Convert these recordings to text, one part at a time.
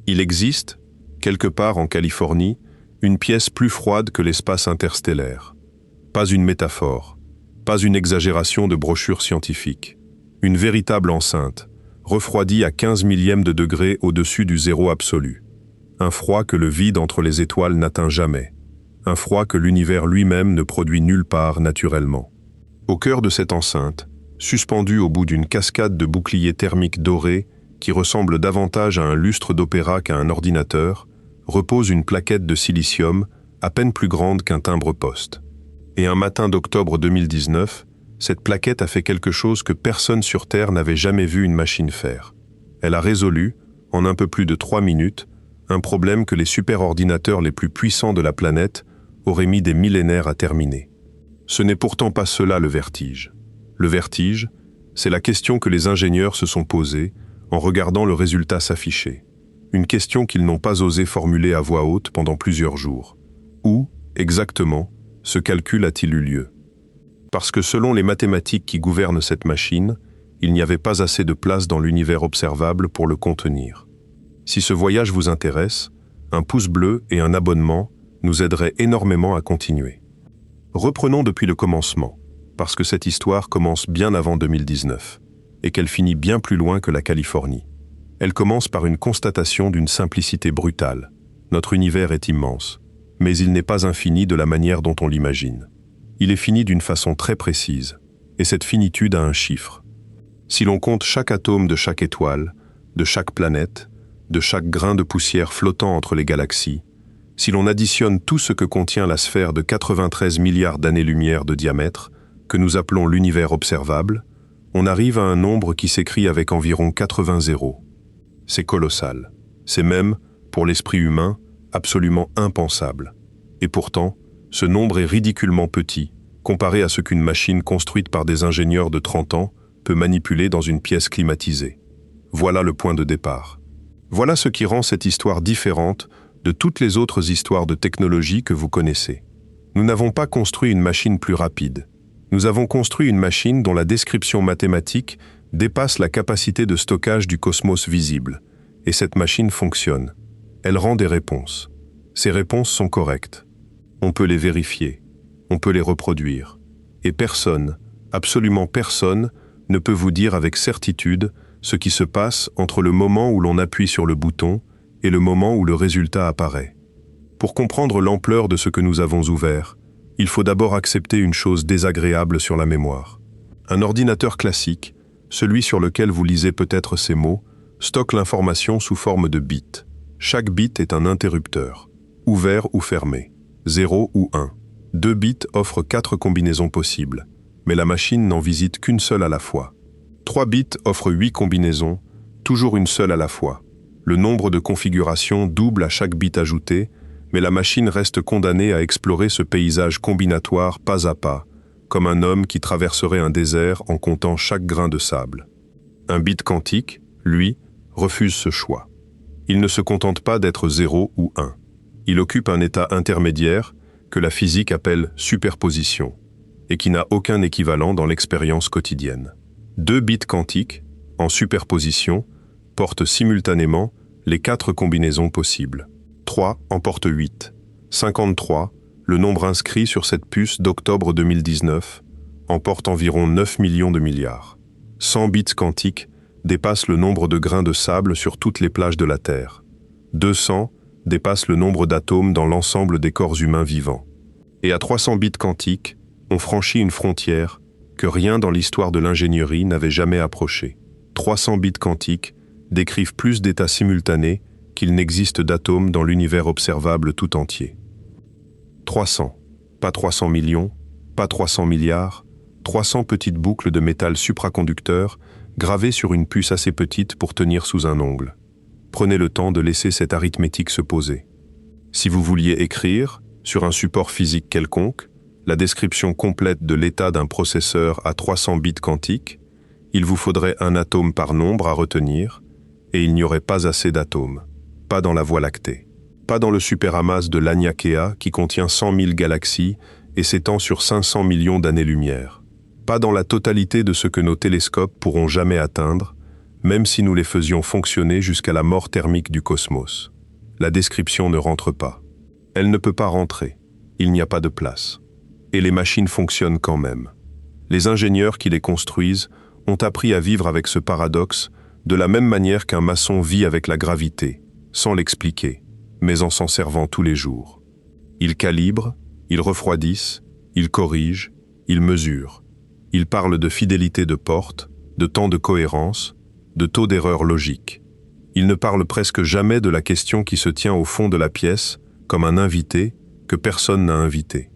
Il existe, quelque part en Californie, une pièce plus froide que l'espace interstellaire. Pas une métaphore, pas une exagération de brochure scientifique. Une véritable enceinte, refroidie à 15 millièmes de degré au-dessus du zéro absolu. Un froid que le vide entre les étoiles n'atteint jamais. Un froid que l'univers lui-même ne produit nulle part naturellement. Au cœur de cette enceinte, suspendue au bout d'une cascade de boucliers thermiques dorés qui ressemble davantage à un lustre d'opéra qu'à un ordinateur, repose une plaquette de silicium à peine plus grande qu'un timbre-poste. Et un matin d'octobre 2019, cette plaquette a fait quelque chose que personne sur Terre n'avait jamais vu une machine faire. Elle a résolu, en un peu plus de 3 minutes, un problème que les superordinateurs les plus puissants de la planète auraient mis des millénaires à terminer. Ce n'est pourtant pas cela le vertige. Le vertige, c'est la question que les ingénieurs se sont posée en regardant le résultat s'afficher. Une question qu'ils n'ont pas osé formuler à voix haute pendant plusieurs jours. Où, exactement, ce calcul a-t-il eu lieu? Parce que selon les mathématiques qui gouvernent cette machine, il n'y avait pas assez de place dans l'univers observable pour le contenir. Si ce voyage vous intéresse, un pouce bleu et un abonnement nous aideraient énormément à continuer. Reprenons depuis le commencement, parce que cette histoire commence bien avant 2019, et qu'elle finit bien plus loin que la Californie. Elle commence par une constatation d'une simplicité brutale. Notre univers est immense, mais il n'est pas infini de la manière dont on l'imagine. Il est fini d'une façon très précise, et cette finitude a un chiffre. Si l'on compte chaque atome de chaque étoile, de chaque planète, de chaque grain de poussière flottant entre les galaxies, si l'on additionne tout ce que contient la sphère de 93 milliards d'années-lumière de diamètre, que nous appelons l'univers observable, on arrive à un nombre qui s'écrit avec environ 80 zéros. C'est colossal. C'est même, pour l'esprit humain, absolument impensable. Et pourtant, ce nombre est ridiculement petit, comparé à ce qu'une machine construite par des ingénieurs de 30 ans peut manipuler dans une pièce climatisée. Voilà le point de départ. Voilà ce qui rend cette histoire différente de toutes les autres histoires de technologie que vous connaissez. Nous n'avons pas construit une machine plus rapide. Nous avons construit une machine dont la description mathématique dépasse la capacité de stockage du cosmos visible. Et cette machine fonctionne. Elle rend des réponses. Ces réponses sont correctes. On peut les vérifier. On peut les reproduire. Et personne, absolument personne, ne peut vous dire avec certitude ce qui se passe entre le moment où l'on appuie sur le bouton et le moment où le résultat apparaît. Pour comprendre l'ampleur de ce que nous avons ouvert, il faut d'abord accepter une chose désagréable sur la mémoire. Un ordinateur classique, celui sur lequel vous lisez peut-être ces mots, stocke l'information sous forme de bits. Chaque bit est un interrupteur, ouvert ou fermé, 0 ou 1. 2 bits offrent 4 combinaisons possibles, mais la machine n'en visite qu'une seule à la fois. 3 bits offrent 8 combinaisons, toujours une seule à la fois. Le nombre de configurations double à chaque bit ajouté, mais la machine reste condamnée à explorer ce paysage combinatoire pas à pas, comme un homme qui traverserait un désert en comptant chaque grain de sable. Un bit quantique, lui, refuse ce choix. Il ne se contente pas d'être 0 ou 1. Il occupe un état intermédiaire que la physique appelle superposition, et qui n'a aucun équivalent dans l'expérience quotidienne. 2 bits quantiques, en superposition, portent simultanément les 4 combinaisons possibles. 3 en portent 8. 53, le nombre inscrit sur cette puce d'octobre 2019, en porte environ 9 millions de milliards. 100 bits quantiques dépassent le nombre de grains de sable sur toutes les plages de la Terre. 200 dépassent le nombre d'atomes dans l'ensemble des corps humains vivants. Et à 300 bits quantiques, on franchit une frontière que rien dans l'histoire de l'ingénierie n'avait jamais approchée. 300 bits quantiques décrivent plus d'états simultanés qu'il n'existe d'atomes dans l'univers observable tout entier. 300, pas 300 millions, pas 300 milliards, 300 petites boucles de métal supraconducteur gravées sur une puce assez petite pour tenir sous un ongle. Prenez le temps de laisser cette arithmétique se poser. Si vous vouliez écrire, sur un support physique quelconque, la description complète de l'état d'un processeur à 300 bits quantiques, il vous faudrait un atome par nombre à retenir, et il n'y aurait pas assez d'atomes. Pas dans la Voie lactée. Pas dans le superamas de Laniakea qui contient 100 000 galaxies et s'étend sur 500 millions d'années-lumière. Pas dans la totalité de ce que nos télescopes pourront jamais atteindre, même si nous les faisions fonctionner jusqu'à la mort thermique du cosmos. La description ne rentre pas. Elle ne peut pas rentrer. Il n'y a pas de place. Et les machines fonctionnent quand même. Les ingénieurs qui les construisent ont appris à vivre avec ce paradoxe de la même manière qu'un maçon vit avec la gravité, sans l'expliquer, mais en s'en servant tous les jours. Ils calibrent, ils refroidissent, ils corrigent, ils mesurent. Ils parlent de fidélité de porte, de temps de cohérence, de taux d'erreur logique. Ils ne parlent presque jamais de la question qui se tient au fond de la pièce, comme un invité que personne n'a invité.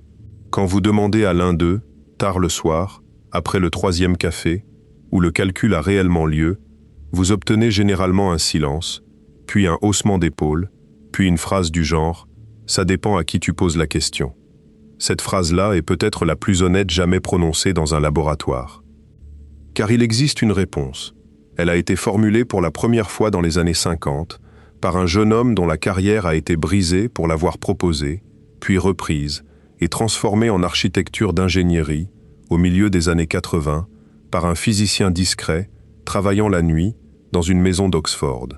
Quand vous demandez à l'un d'eux, tard le soir, après le 3e café, où le calcul a réellement lieu, vous obtenez généralement un silence, puis un haussement d'épaule, puis une phrase du genre « ça dépend à qui tu poses la question ». Cette phrase-là est peut-être la plus honnête jamais prononcée dans un laboratoire. Car il existe une réponse. Elle a été formulée pour la première fois dans les années 50 par un jeune homme dont la carrière a été brisée pour l'avoir proposée, puis reprise et transformée en architecture d'ingénierie au milieu des années 80 par un physicien discret travaillant la nuit dans une maison d'Oxford.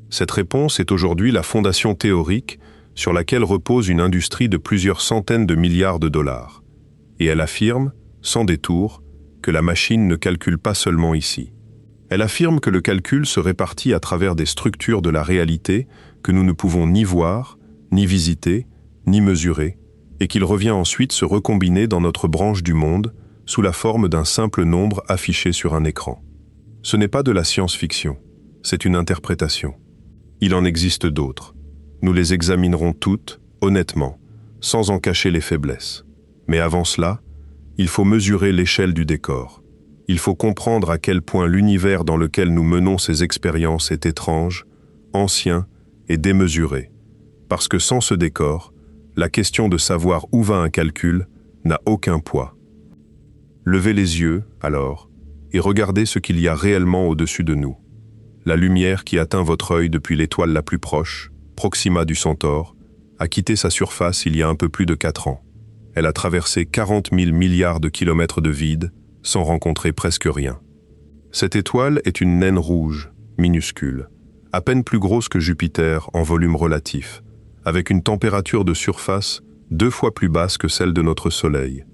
Cette réponse est aujourd'hui la fondation théorique sur laquelle repose une industrie de plusieurs centaines de milliards de dollars. Et elle affirme, sans détour, que la machine ne calcule pas seulement ici. Elle affirme que le calcul se répartit à travers des structures de la réalité que nous ne pouvons ni voir, ni visiter, ni mesurer, et qu'il revient ensuite se recombiner dans notre branche du monde sous la forme d'un simple nombre affiché sur un écran. Ce n'est pas de la science-fiction, c'est une interprétation. Il en existe d'autres. Nous les examinerons toutes, honnêtement, sans en cacher les faiblesses. Mais avant cela, il faut mesurer l'échelle du décor. Il faut comprendre à quel point l'univers dans lequel nous menons ces expériences est étrange, ancien et démesuré. Parce que sans ce décor, la question de savoir où va un calcul n'a aucun poids. Levez les yeux, alors, et regardez ce qu'il y a réellement au-dessus de nous. La lumière qui atteint votre œil depuis l'étoile la plus proche, Proxima du Centaure, a quitté sa surface il y a un peu plus de 4 ans. Elle a traversé 40 000 milliards de kilomètres de vide, sans rencontrer presque rien. Cette étoile est une naine rouge, minuscule, à peine plus grosse que Jupiter en volume relatif, avec une température de surface 2 fois plus basse que celle de notre Soleil,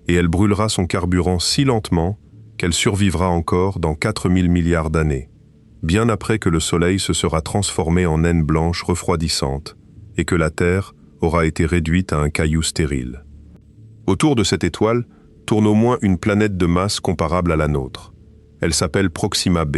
et elle brûlera son carburant si lentement qu'elle survivra encore dans 4 000 milliards d'années, bien après que le Soleil se sera transformé en naine blanche refroidissante et que la Terre aura été réduite à un caillou stérile. Autour de cette étoile tourne au moins une planète de masse comparable à la nôtre. Elle s'appelle Proxima b.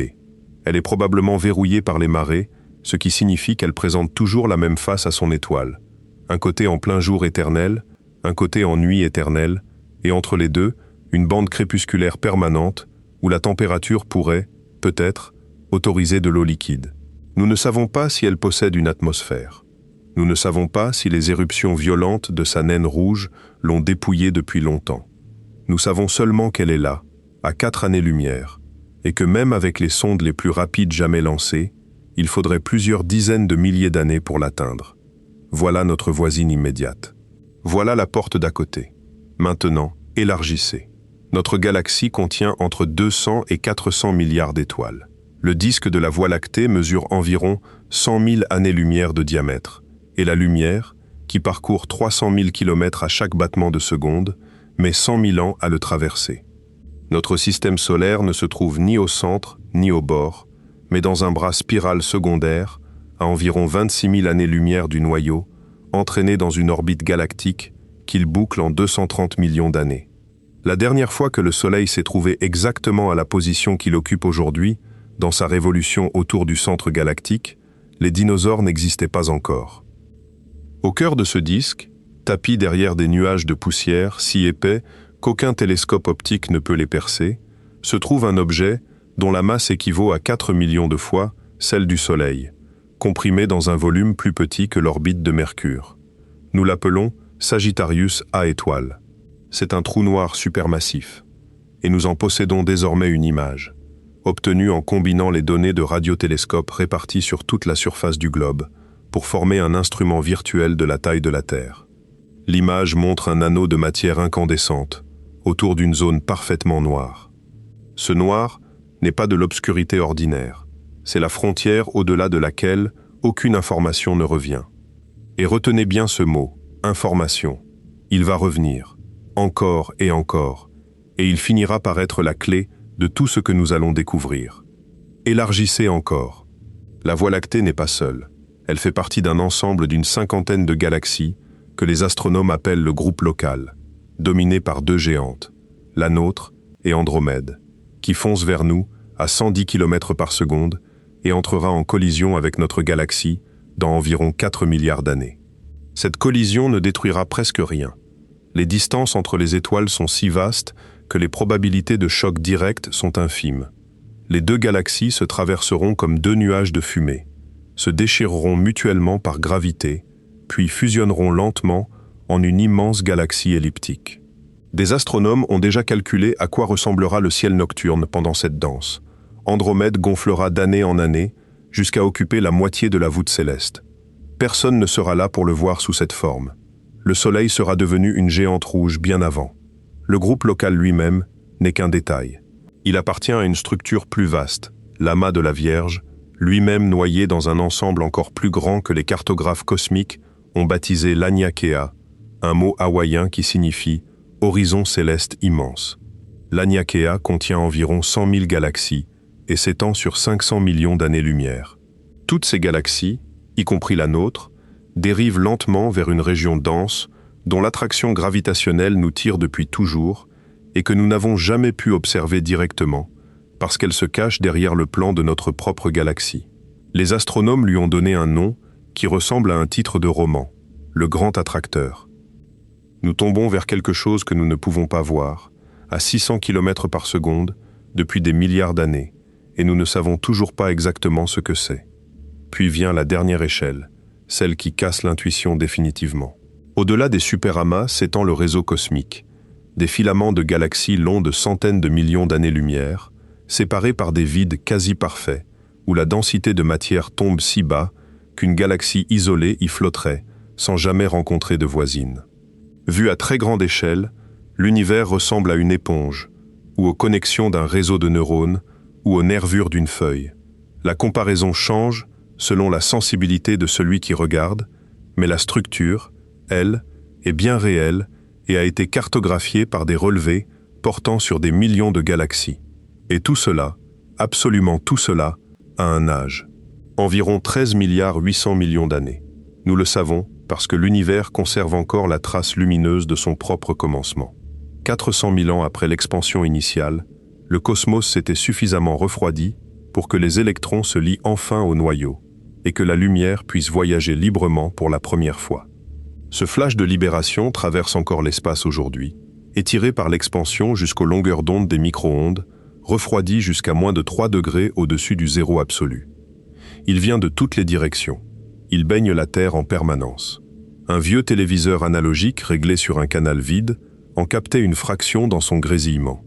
Elle est probablement verrouillée par les marées, ce qui signifie qu'elle présente toujours la même face à son étoile. Un côté en plein jour éternel, un côté en nuit éternelle, et entre les deux, une bande crépusculaire permanente où la température pourrait, peut-être, autoriser de l'eau liquide. Nous ne savons pas si elle possède une atmosphère. Nous ne savons pas si les éruptions violentes de sa naine rouge l'ont dépouillée depuis longtemps. Nous savons seulement qu'elle est là, à 4 années-lumière, et que même avec les sondes les plus rapides jamais lancées, il faudrait plusieurs dizaines de milliers d'années pour l'atteindre. Voilà notre voisine immédiate. Voilà la porte d'à côté. Maintenant, élargissez. Notre galaxie contient entre 200 et 400 milliards d'étoiles. Le disque de la Voie lactée mesure environ 100 000 années-lumière de diamètre, et la lumière, qui parcourt 300 000 km à chaque battement de seconde, met 100 000 ans à le traverser. Notre système solaire ne se trouve ni au centre, ni au bord, mais dans un bras spiral secondaire, à environ 26 000 années-lumière du noyau, entraîné dans une orbite galactique qu'il boucle en 230 millions d'années. La dernière fois que le Soleil s'est trouvé exactement à la position qu'il occupe aujourd'hui, dans sa révolution autour du centre galactique, les dinosaures n'existaient pas encore. Au cœur de ce disque, tapis derrière des nuages de poussière si épais qu'aucun télescope optique ne peut les percer, se trouve un objet dont la masse équivaut à 4 millions de fois celle du Soleil, comprimé dans un volume plus petit que l'orbite de Mercure. Nous l'appelons Sagittarius A étoile. C'est un trou noir supermassif, et nous en possédons désormais une image, obtenue en combinant les données de radiotélescopes répartis sur toute la surface du globe, pour former un instrument virtuel de la taille de la Terre. L'image montre un anneau de matière incandescente, autour d'une zone parfaitement noire. Ce noir n'est pas de l'obscurité ordinaire, c'est la frontière au-delà de laquelle aucune information ne revient. Et retenez bien ce mot, information. Il va revenir, encore, et il finira par être la clé de tout ce que nous allons découvrir. Élargissez encore. La Voie lactée n'est pas seule. Elle fait partie d'un ensemble d'une cinquantaine de galaxies que les astronomes appellent le groupe local, dominé par deux géantes, la nôtre et Andromède, qui fonce vers nous à 110 km par seconde et entrera en collision avec notre galaxie dans environ 4 milliards d'années. Cette collision ne détruira presque rien. Les distances entre les étoiles sont si vastes que les probabilités de choc direct sont infimes. Les deux galaxies se traverseront comme deux nuages de fumée, se déchireront mutuellement par gravité, puis fusionneront lentement en une immense galaxie elliptique. Des astronomes ont déjà calculé à quoi ressemblera le ciel nocturne pendant cette danse. Andromède gonflera d'année en année jusqu'à occuper la moitié de la voûte céleste. Personne ne sera là pour le voir sous cette forme. Le Soleil sera devenu une géante rouge bien avant. Le groupe local lui-même n'est qu'un détail. Il appartient à une structure plus vaste, l'amas de la Vierge, lui-même noyé dans un ensemble encore plus grand que les cartographes cosmiques ont baptisé l'Aniakea, un mot hawaïen qui signifie « horizon céleste immense ». L'Aniakea contient environ 100 000 galaxies et s'étend sur 500 millions d'années-lumière. Toutes ces galaxies, y compris la nôtre, dérivent lentement vers une région dense dont l'attraction gravitationnelle nous tire depuis toujours et que nous n'avons jamais pu observer directement parce qu'elle se cache derrière le plan de notre propre galaxie. Les astronomes lui ont donné un nom qui ressemble à un titre de roman, le Grand Attracteur. Nous tombons vers quelque chose que nous ne pouvons pas voir, à 600 km par seconde, depuis des milliards d'années, et nous ne savons toujours pas exactement ce que c'est. Puis vient la dernière échelle, celle qui casse l'intuition définitivement. Au-delà des superamas s'étend le réseau cosmique, des filaments de galaxies longs de centaines de millions d'années-lumière, séparés par des vides quasi parfaits, où la densité de matière tombe si bas qu'une galaxie isolée y flotterait, sans jamais rencontrer de voisine. Vu à très grande échelle, l'univers ressemble à une éponge, ou aux connexions d'un réseau de neurones, ou aux nervures d'une feuille. La comparaison change selon la sensibilité de celui qui regarde, mais la structure, elle, est bien réelle et a été cartographiée par des relevés portant sur des millions de galaxies. Et tout cela, absolument tout cela, a un âge. Environ 13 milliards 800 millions d'années. Nous le savons parce que l'univers conserve encore la trace lumineuse de son propre commencement. 400 000 ans après l'expansion initiale, le cosmos s'était suffisamment refroidi pour que les électrons se lient enfin au noyau et que la lumière puisse voyager librement pour la première fois. Ce flash de libération traverse encore l'espace aujourd'hui, étiré par l'expansion jusqu'aux longueurs d'onde des micro-ondes, refroidi jusqu'à moins de 3 degrés au-dessus du zéro absolu. Il vient de toutes les directions. Il baigne la Terre en permanence. Un vieux téléviseur analogique réglé sur un canal vide en captait une fraction dans son grésillement.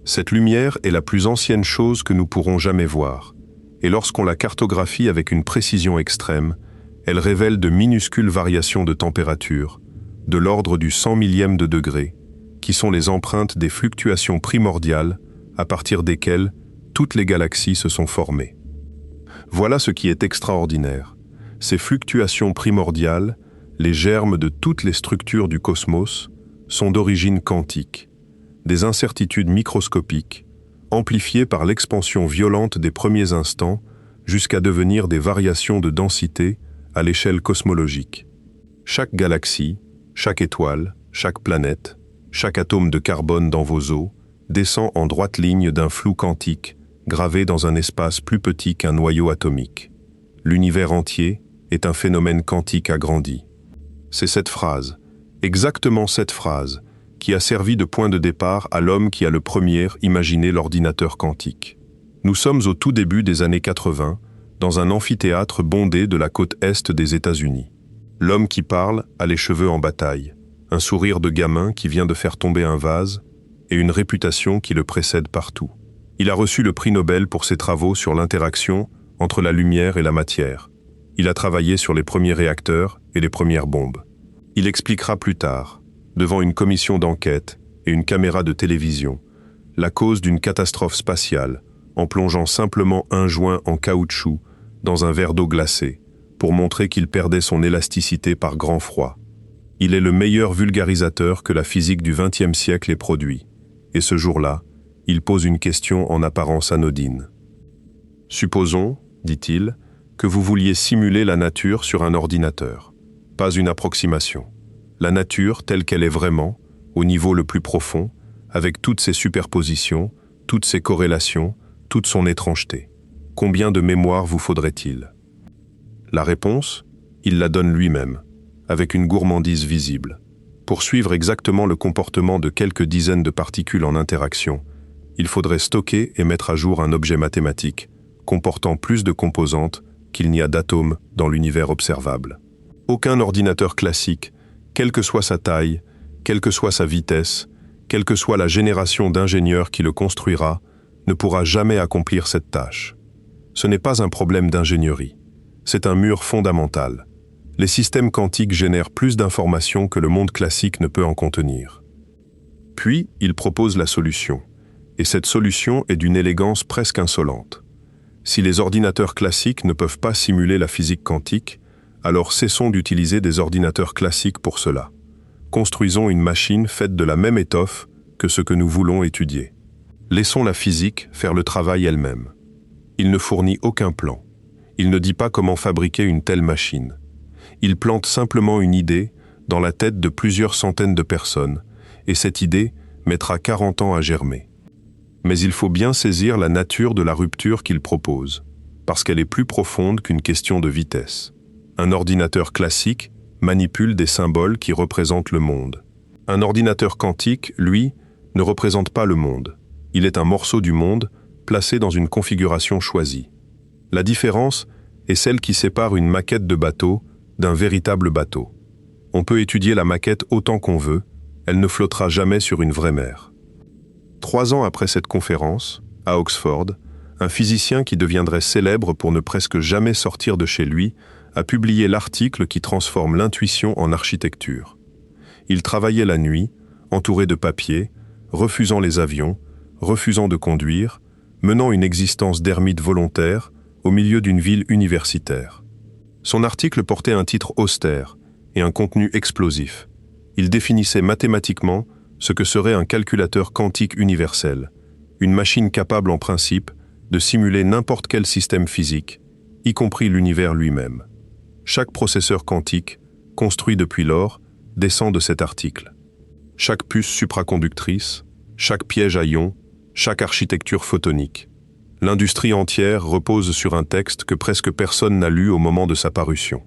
Cette lumière est la plus ancienne chose que nous pourrons jamais voir, et lorsqu'on la cartographie avec une précision extrême, elle révèle de minuscules variations de température, de l'ordre du 100 millième de degré, qui sont les empreintes des fluctuations primordiales à partir desquelles toutes les galaxies se sont formées. Voilà ce qui est extraordinaire. Ces fluctuations primordiales, les germes de toutes les structures du cosmos, sont d'origine quantique, des incertitudes microscopiques, amplifiées par l'expansion violente des premiers instants jusqu'à devenir des variations de densité à l'échelle cosmologique. Chaque galaxie, chaque étoile, chaque planète, chaque atome de carbone dans vos os descend en droite ligne d'un flou quantique gravé dans un espace plus petit qu'un noyau atomique. L'univers entier est un phénomène quantique agrandi. C'est cette phrase, exactement cette phrase, qui a servi de point de départ à l'homme qui a le premier imaginé l'ordinateur quantique. Nous sommes au tout début des années 80, dans un amphithéâtre bondé de la côte est des États-Unis. L'homme qui parle a les cheveux en bataille, un sourire de gamin qui vient de faire tomber un vase et une réputation qui le précède partout. Il a reçu le prix Nobel pour ses travaux sur l'interaction entre la lumière et la matière. Il a travaillé sur les premiers réacteurs et les premières bombes. Il expliquera plus tard, devant une commission d'enquête et une caméra de télévision, la cause d'une catastrophe spatiale en plongeant simplement un joint en caoutchouc dans un verre d'eau glacée, pour montrer qu'il perdait son élasticité par grand froid. Il est le meilleur vulgarisateur que la physique du XXe siècle ait produit, et ce jour-là, il pose une question en apparence anodine. Supposons, dit-il, que vous vouliez simuler la nature sur un ordinateur. Pas une approximation. La nature telle qu'elle est vraiment, au niveau le plus profond, avec toutes ses superpositions, toutes ses corrélations, toute son étrangeté. Combien de mémoire vous faudrait-il? La réponse, il la donne lui-même, avec une gourmandise visible. Pour suivre exactement le comportement de quelques dizaines de particules en interaction, il faudrait stocker et mettre à jour un objet mathématique, comportant plus de composantes qu'il n'y a d'atomes dans l'univers observable. Aucun ordinateur classique, quelle que soit sa taille, quelle que soit sa vitesse, quelle que soit la génération d'ingénieurs qui le construira, ne pourra jamais accomplir cette tâche. Ce n'est pas un problème d'ingénierie, c'est un mur fondamental. Les systèmes quantiques génèrent plus d'informations que le monde classique ne peut en contenir. Puis, il propose la solution, et cette solution est d'une élégance presque insolente. Si les ordinateurs classiques ne peuvent pas simuler la physique quantique, alors cessons d'utiliser des ordinateurs classiques pour cela. Construisons une machine faite de la même étoffe que ce que nous voulons étudier. Laissons la physique faire le travail elle-même. Il ne fournit aucun plan. Il ne dit pas comment fabriquer une telle machine. Il plante simplement une idée dans la tête de plusieurs centaines de personnes, et cette idée mettra 40 ans à germer. Mais il faut bien saisir la nature de la rupture qu'il propose, parce qu'elle est plus profonde qu'une question de vitesse. Un ordinateur classique manipule des symboles qui représentent le monde. Un ordinateur quantique, lui, ne représente pas le monde. Il est un morceau du monde placé dans une configuration choisie. La différence est celle qui sépare une maquette de bateau d'un véritable bateau. On peut étudier la maquette autant qu'on veut, elle ne flottera jamais sur une vraie mer. 3 ans après cette conférence, à Oxford, un physicien qui deviendrait célèbre pour ne presque jamais sortir de chez lui a publié l'article qui transforme l'intuition en architecture. Il travaillait la nuit, entouré de papier, refusant les avions, refusant de conduire, menant une existence d'ermite volontaire au milieu d'une ville universitaire. Son article portait un titre austère et un contenu explosif. Il définissait mathématiquement ce que serait un calculateur quantique universel, une machine capable en principe de simuler n'importe quel système physique, y compris l'univers lui-même. Chaque processeur quantique, construit depuis lors, descend de cet article. Chaque puce supraconductrice, chaque piège à ions, chaque architecture photonique. L'industrie entière repose sur un texte que presque personne n'a lu au moment de sa parution.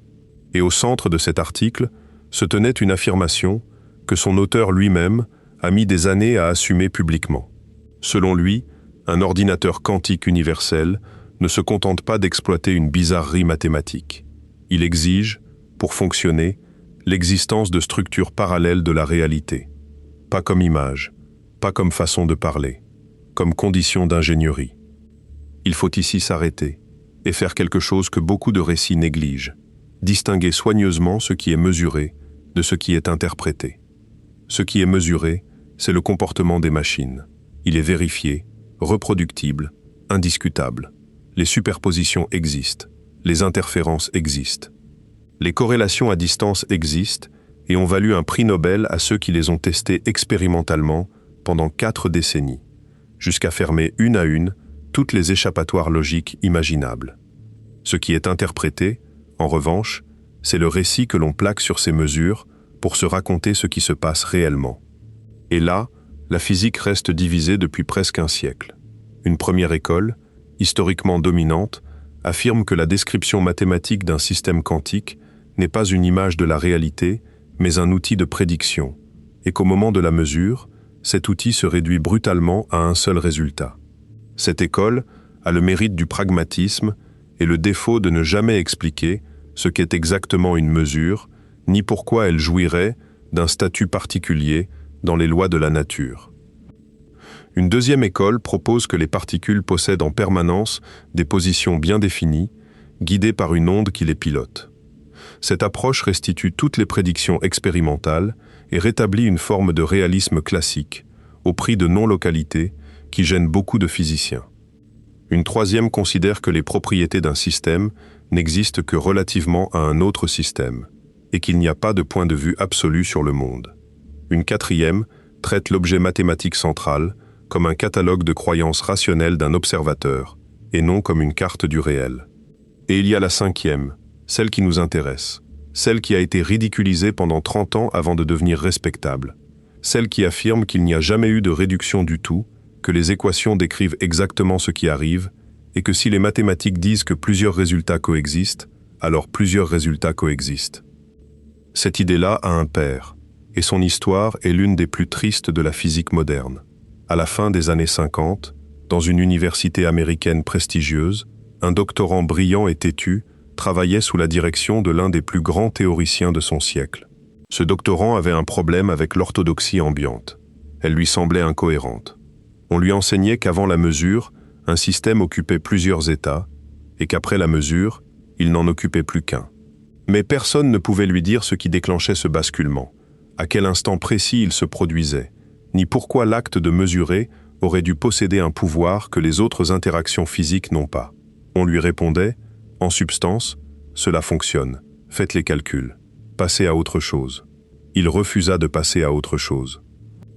Et au centre de cet article se tenait une affirmation que son auteur lui-même a mis des années à assumer publiquement. Selon lui, un ordinateur quantique universel ne se contente pas d'exploiter une bizarrerie mathématique. Il exige, pour fonctionner, l'existence de structures parallèles de la réalité. Pas comme image, pas comme façon de parler, comme condition d'ingénierie. Il faut ici s'arrêter et faire quelque chose que beaucoup de récits négligent, distinguer soigneusement ce qui est mesuré de ce qui est interprété. Ce qui est mesuré, c'est le comportement des machines. Il est vérifié, reproductible, indiscutable. Les superpositions existent, les interférences existent. Les corrélations à distance existent et ont valu un prix Nobel à ceux qui les ont testées expérimentalement pendant 4 décennies, jusqu'à fermer une à une toutes les échappatoires logiques imaginables. Ce qui est interprété, en revanche, c'est le récit que l'on plaque sur ces mesures pour se raconter ce qui se passe réellement. Et là, la physique reste divisée depuis presque un siècle. Une première école, historiquement dominante, affirme que la description mathématique d'un système quantique n'est pas une image de la réalité, mais un outil de prédiction, et qu'au moment de la mesure, cet outil se réduit brutalement à un seul résultat. Cette école a le mérite du pragmatisme et le défaut de ne jamais expliquer ce qu'est exactement une mesure, ni pourquoi elle jouirait d'un statut particulier dans les lois de la nature. Une deuxième école propose que les particules possèdent en permanence des positions bien définies, guidées par une onde qui les pilote. Cette approche restitue toutes les prédictions expérimentales et rétablit une forme de réalisme classique, au prix de non-localité, qui gêne beaucoup de physiciens. Une troisième considère que les propriétés d'un système n'existent que relativement à un autre système, et qu'il n'y a pas de point de vue absolu sur le monde. Une quatrième traite l'objet mathématique central comme un catalogue de croyances rationnelles d'un observateur, et non comme une carte du réel. Et il y a la cinquième, celle qui nous intéresse, celle qui a été ridiculisée pendant 30 ans avant de devenir respectable, celle qui affirme qu'il n'y a jamais eu de réduction du tout, que les équations décrivent exactement ce qui arrive, et que si les mathématiques disent que plusieurs résultats coexistent, alors plusieurs résultats coexistent. Cette idée-là a un père, et son histoire est l'une des plus tristes de la physique moderne. À la fin des années 50, dans une université américaine prestigieuse, un doctorant brillant et têtu travaillait sous la direction de l'un des plus grands théoriciens de son siècle. Ce doctorant avait un problème avec l'orthodoxie ambiante. Elle lui semblait incohérente. On lui enseignait qu'avant la mesure, un système occupait plusieurs états, et qu'après la mesure, il n'en occupait plus qu'un. Mais personne ne pouvait lui dire ce qui déclenchait ce basculement, à quel instant précis il se produisait, ni pourquoi l'acte de mesurer aurait dû posséder un pouvoir que les autres interactions physiques n'ont pas. On lui répondait, en substance, cela fonctionne, faites les calculs, passez à autre chose. Il refusa de passer à autre chose.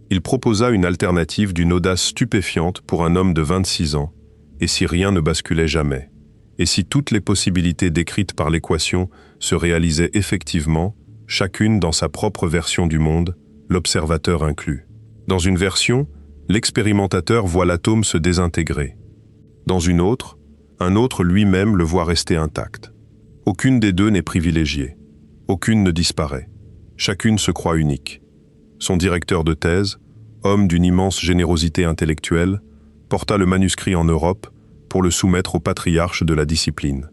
Il proposa une alternative d'une audace stupéfiante pour un homme de 26 ans, et si rien ne basculait jamais, et si toutes les possibilités décrites par l'équation se réalisaient effectivement, chacune dans sa propre version du monde, l'observateur inclus. Dans une version, l'expérimentateur voit l'atome se désintégrer. Dans une autre, un autre lui-même le voit rester intact. Aucune des deux n'est privilégiée. Aucune ne disparaît. Chacune se croit unique. Son directeur de thèse, homme d'une immense générosité intellectuelle, porta le manuscrit en Europe pour le soumettre au patriarche de la discipline.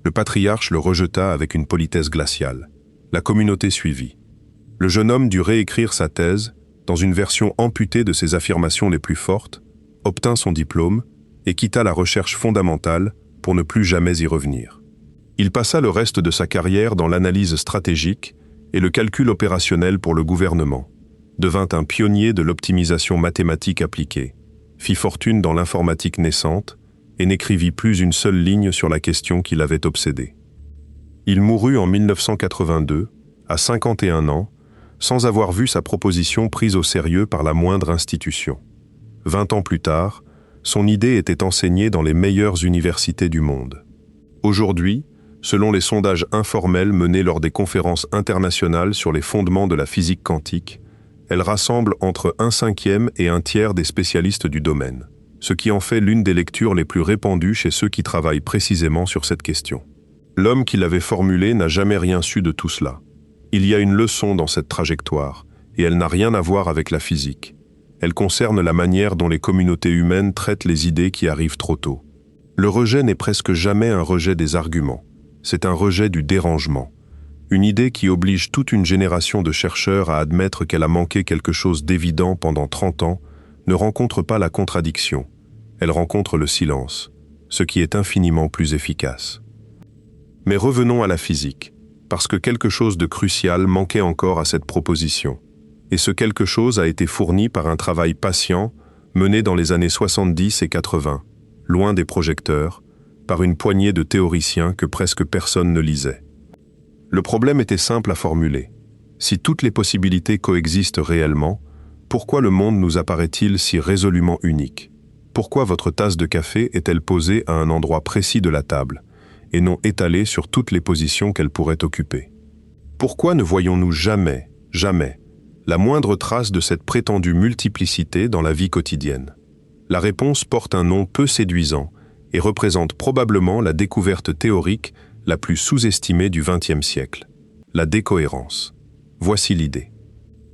Le patriarche le rejeta avec une politesse glaciale. La communauté suivit. Le jeune homme dut réécrire sa thèse dans une version amputée de ses affirmations les plus fortes, obtint son diplôme et quitta la recherche fondamentale pour ne plus jamais y revenir. Il passa le reste de sa carrière dans l'analyse stratégique et le calcul opérationnel pour le gouvernement, devint un pionnier de l'optimisation mathématique appliquée, fit fortune dans l'informatique naissante et n'écrivit plus une seule ligne sur la question qui l'avait obsédé. Il mourut en 1982, à 51 ans, sans avoir vu sa proposition prise au sérieux par la moindre institution. 20 ans plus tard, son idée était enseignée dans les meilleures universités du monde. Aujourd'hui, selon les sondages informels menés lors des conférences internationales sur les fondements de la physique quantique, elle rassemble entre 1/5 et 1/3 des spécialistes du domaine, ce qui en fait l'une des lectures les plus répandues chez ceux qui travaillent précisément sur cette question. L'homme qui l'avait formulée n'a jamais rien su de tout cela. Il y a une leçon dans cette trajectoire, et elle n'a rien à voir avec la physique. Elle concerne la manière dont les communautés humaines traitent les idées qui arrivent trop tôt. Le rejet n'est presque jamais un rejet des arguments, c'est un rejet du dérangement. Une idée qui oblige toute une génération de chercheurs à admettre qu'elle a manqué quelque chose d'évident pendant 30 ans ne rencontre pas la contradiction, elle rencontre le silence, ce qui est infiniment plus efficace. Mais revenons à la physique, parce que quelque chose de crucial manquait encore à cette proposition. Et ce quelque chose a été fourni par un travail patient mené dans les années 70 et 80, loin des projecteurs, par une poignée de théoriciens que presque personne ne lisait. Le problème était simple à formuler. Si toutes les possibilités coexistent réellement, pourquoi le monde nous apparaît-il si résolument unique? Pourquoi votre tasse de café est-elle posée à un endroit précis de la table, et non étalée sur toutes les positions qu'elle pourrait occuper? Pourquoi ne voyons-nous jamais, la moindre trace de cette prétendue multiplicité dans la vie quotidienne? La réponse porte un nom peu séduisant et représente probablement la découverte théorique la plus sous-estimée du XXe siècle, la décohérence. Voici l'idée.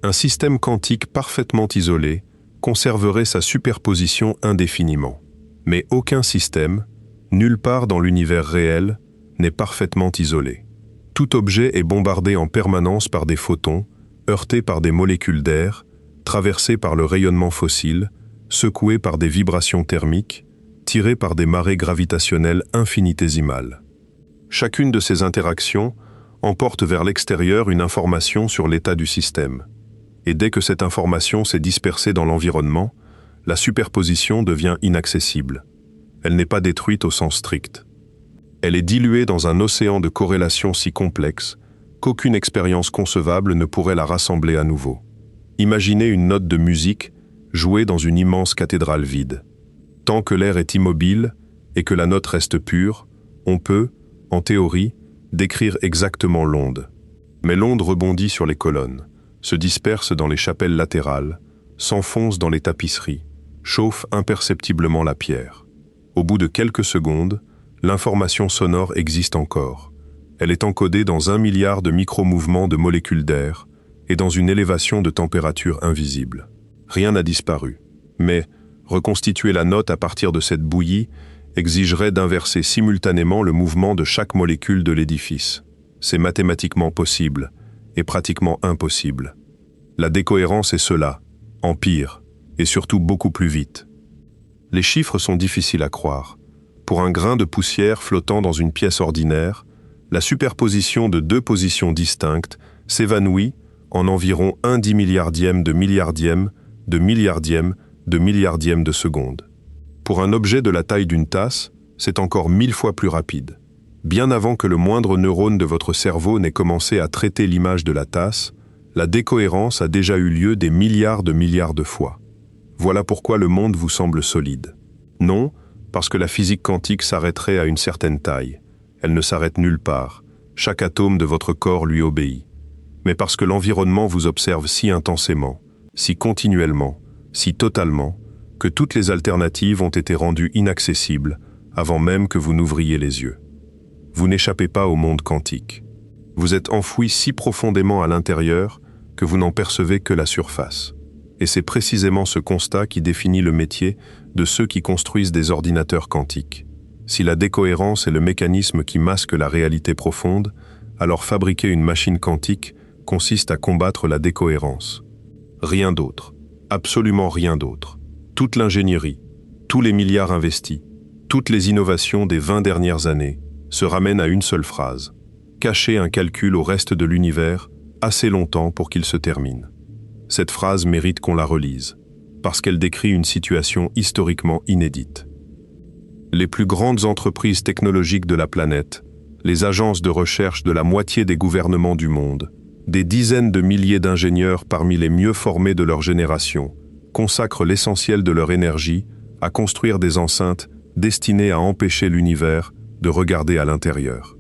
Un système quantique parfaitement isolé conserverait sa superposition indéfiniment. Mais aucun système, nulle part dans l'univers réel, n'est parfaitement isolé. Tout objet est bombardé en permanence par des photons, heurté par des molécules d'air, traversé par le rayonnement fossile, secoué par des vibrations thermiques, tiré par des marées gravitationnelles infinitésimales. Chacune de ces interactions emporte vers l'extérieur une information sur l'état du système. Et dès que cette information s'est dispersée dans l'environnement, la superposition devient inaccessible. elle n'est pas détruite au sens strict. Elle est diluée dans un océan de corrélations si complexe qu'aucune expérience concevable ne pourrait la rassembler à nouveau. Imaginez une note de musique jouée dans une immense cathédrale vide. Tant que l'air est immobile et que la note reste pure, on peut, en théorie, décrire exactement l'onde. Mais l'onde rebondit sur les colonnes, se disperse dans les chapelles latérales, s'enfonce dans les tapisseries, chauffe imperceptiblement la pierre. Au bout de quelques secondes, l'information sonore existe encore. Elle est encodée dans 1 milliard de micro-mouvements de molécules d'air et dans une élévation de température invisible. Rien n'a disparu. Mais reconstituer la note à partir de cette bouillie exigerait d'inverser simultanément le mouvement de chaque molécule de l'édifice. C'est mathématiquement possible et pratiquement impossible. La décohérence est cela, en pire, et surtout beaucoup plus vite. Les chiffres sont difficiles à croire. Pour un grain de poussière flottant dans une pièce ordinaire, la superposition de 2 positions distinctes s'évanouit en environ 1/10 milliardième de milliardième de milliardième de milliardième de seconde. Pour un objet de la taille d'une tasse, c'est encore 1000 fois plus rapide. Bien avant que le moindre neurone de votre cerveau n'ait commencé à traiter l'image de la tasse, la décohérence a déjà eu lieu des milliards de fois. Voilà pourquoi le monde vous semble solide. Non, parce que la physique quantique s'arrêterait à une certaine taille. Elle ne s'arrête nulle part. Chaque atome de votre corps lui obéit. Mais parce que l'environnement vous observe si intensément, si continuellement, si totalement, que toutes les alternatives ont été rendues inaccessibles avant même que vous n'ouvriez les yeux. Vous n'échappez pas au monde quantique. Vous êtes enfoui si profondément à l'intérieur que vous n'en percevez que la surface. Et c'est précisément ce constat qui définit le métier de ceux qui construisent des ordinateurs quantiques. Si la décohérence est le mécanisme qui masque la réalité profonde, alors fabriquer une machine quantique consiste à combattre la décohérence. Rien d'autre, absolument rien d'autre. Toute l'ingénierie, tous les milliards investis, toutes les innovations des 20 dernières années se ramènent à une seule phrase: cacher un calcul au reste de l'univers assez longtemps pour qu'il se termine. Cette phrase mérite qu'on la relise, parce qu'elle décrit une situation historiquement inédite. Les plus grandes entreprises technologiques de la planète, les agences de recherche de la moitié des gouvernements du monde, des dizaines de milliers d'ingénieurs parmi les mieux formés de leur génération, consacrent l'essentiel de leur énergie à construire des enceintes destinées à empêcher l'univers de regarder à l'intérieur.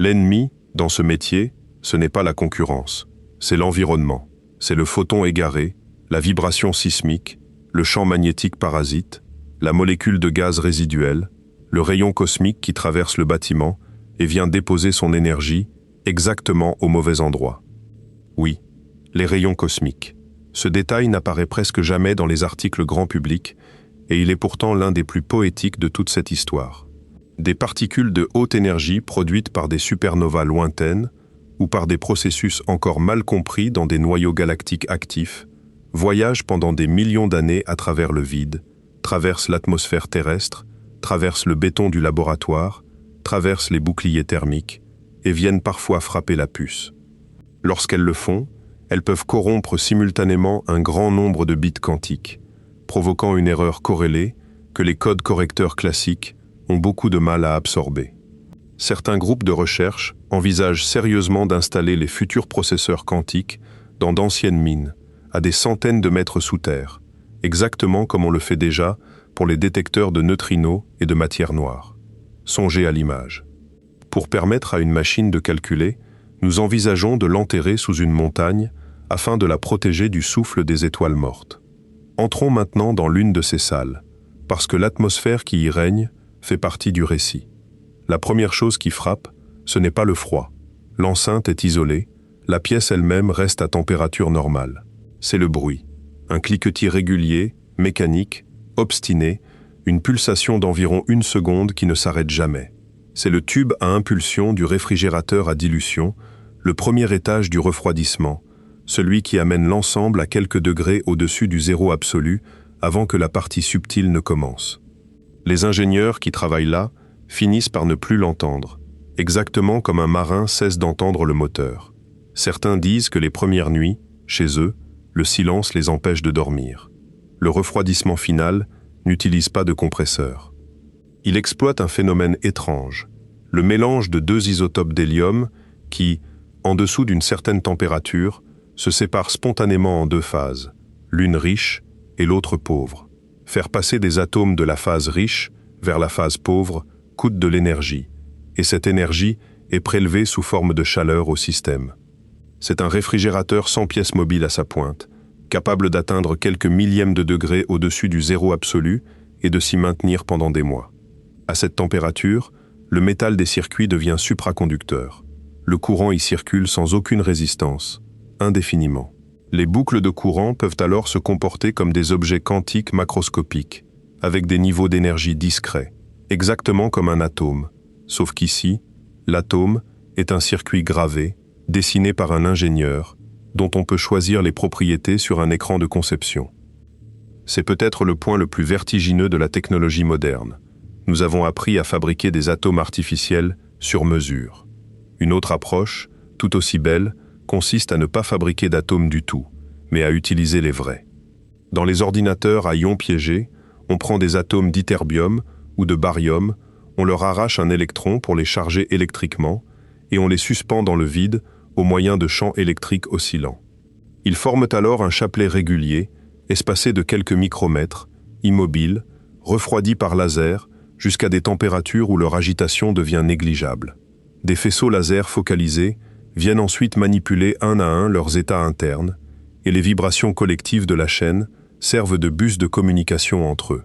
L'ennemi, dans ce métier, ce n'est pas la concurrence, c'est l'environnement. C'est le photon égaré, la vibration sismique, le champ magnétique parasite, la molécule de gaz résiduel, le rayon cosmique qui traverse le bâtiment et vient déposer son énergie exactement au mauvais endroit. Oui, les rayons cosmiques. Ce détail n'apparaît presque jamais dans les articles grand public et il est pourtant l'un des plus poétiques de toute cette histoire. Des particules de haute énergie produites par des supernovas lointaines ou par des processus encore mal compris dans des noyaux galactiques actifs, voyagent pendant des millions d'années à travers le vide, traversent l'atmosphère terrestre, traversent le béton du laboratoire, traversent les boucliers thermiques et viennent parfois frapper la puce. Lorsqu'elles le font, elles peuvent corrompre simultanément un grand nombre de bits quantiques, provoquant une erreur corrélée que les codes correcteurs classiques ont beaucoup de mal à absorber. Certains groupes de recherche envisagent sérieusement d'installer les futurs processeurs quantiques dans d'anciennes mines, à des centaines de mètres sous terre, exactement comme on le fait déjà pour les détecteurs de neutrinos et de matière noire. Songez à l'image. Pour permettre à une machine de calculer, nous envisageons de l'enterrer sous une montagne afin de la protéger du souffle des étoiles mortes. Entrons maintenant dans l'une de ces salles, parce que l'atmosphère qui y règne fait partie du récit. La première chose qui frappe, ce n'est pas le froid. L'enceinte est isolée, la pièce elle-même reste à température normale. C'est le bruit. Un cliquetis régulier, mécanique, obstiné, une pulsation d'environ 1 seconde qui ne s'arrête jamais. C'est le tube à impulsion du réfrigérateur à dilution, le premier étage du refroidissement, celui qui amène l'ensemble à quelques degrés au-dessus du zéro absolu avant que la partie subtile ne commence. Les ingénieurs qui travaillent là finissent par ne plus l'entendre, exactement comme un marin cesse d'entendre le moteur. Certains disent que les premières nuits, chez eux, le silence les empêche de dormir. Le refroidissement final n'utilise pas de compresseur. Il exploite un phénomène étrange, le mélange de deux isotopes d'hélium qui, en dessous d'une certaine température, se séparent spontanément en deux phases, l'une riche et l'autre pauvre. Faire passer des atomes de la phase riche vers la phase pauvre coûte de l'énergie, et cette énergie est prélevée sous forme de chaleur au système. C'est un réfrigérateur sans pièce mobile à sa pointe, capable d'atteindre quelques millièmes de degrés au-dessus du zéro absolu et de s'y maintenir pendant des mois. À cette température, le métal des circuits devient supraconducteur. Le courant y circule sans aucune résistance, indéfiniment. Les boucles de courant peuvent alors se comporter comme des objets quantiques macroscopiques, avec des niveaux d'énergie discrets, exactement comme un atome, sauf qu'ici, l'atome est un circuit gravé, dessiné par un ingénieur, dont on peut choisir les propriétés sur un écran de conception. C'est peut-être le point le plus vertigineux de la technologie moderne. Nous avons appris à fabriquer des atomes artificiels sur mesure. Une autre approche, tout aussi belle, consiste à ne pas fabriquer d'atomes du tout, mais à utiliser les vrais. Dans les ordinateurs à ions piégés, on prend des atomes d'ytterbium ou de barium, on leur arrache un électron pour les charger électriquement, et on les suspend dans le vide au moyen de champs électriques oscillants. Ils forment alors un chapelet régulier, espacé de quelques micromètres, immobile, refroidi par laser, jusqu'à des températures où leur agitation devient négligeable. Des faisceaux laser focalisés viennent ensuite manipuler un à un leurs états internes, et les vibrations collectives de la chaîne servent de bus de communication entre eux.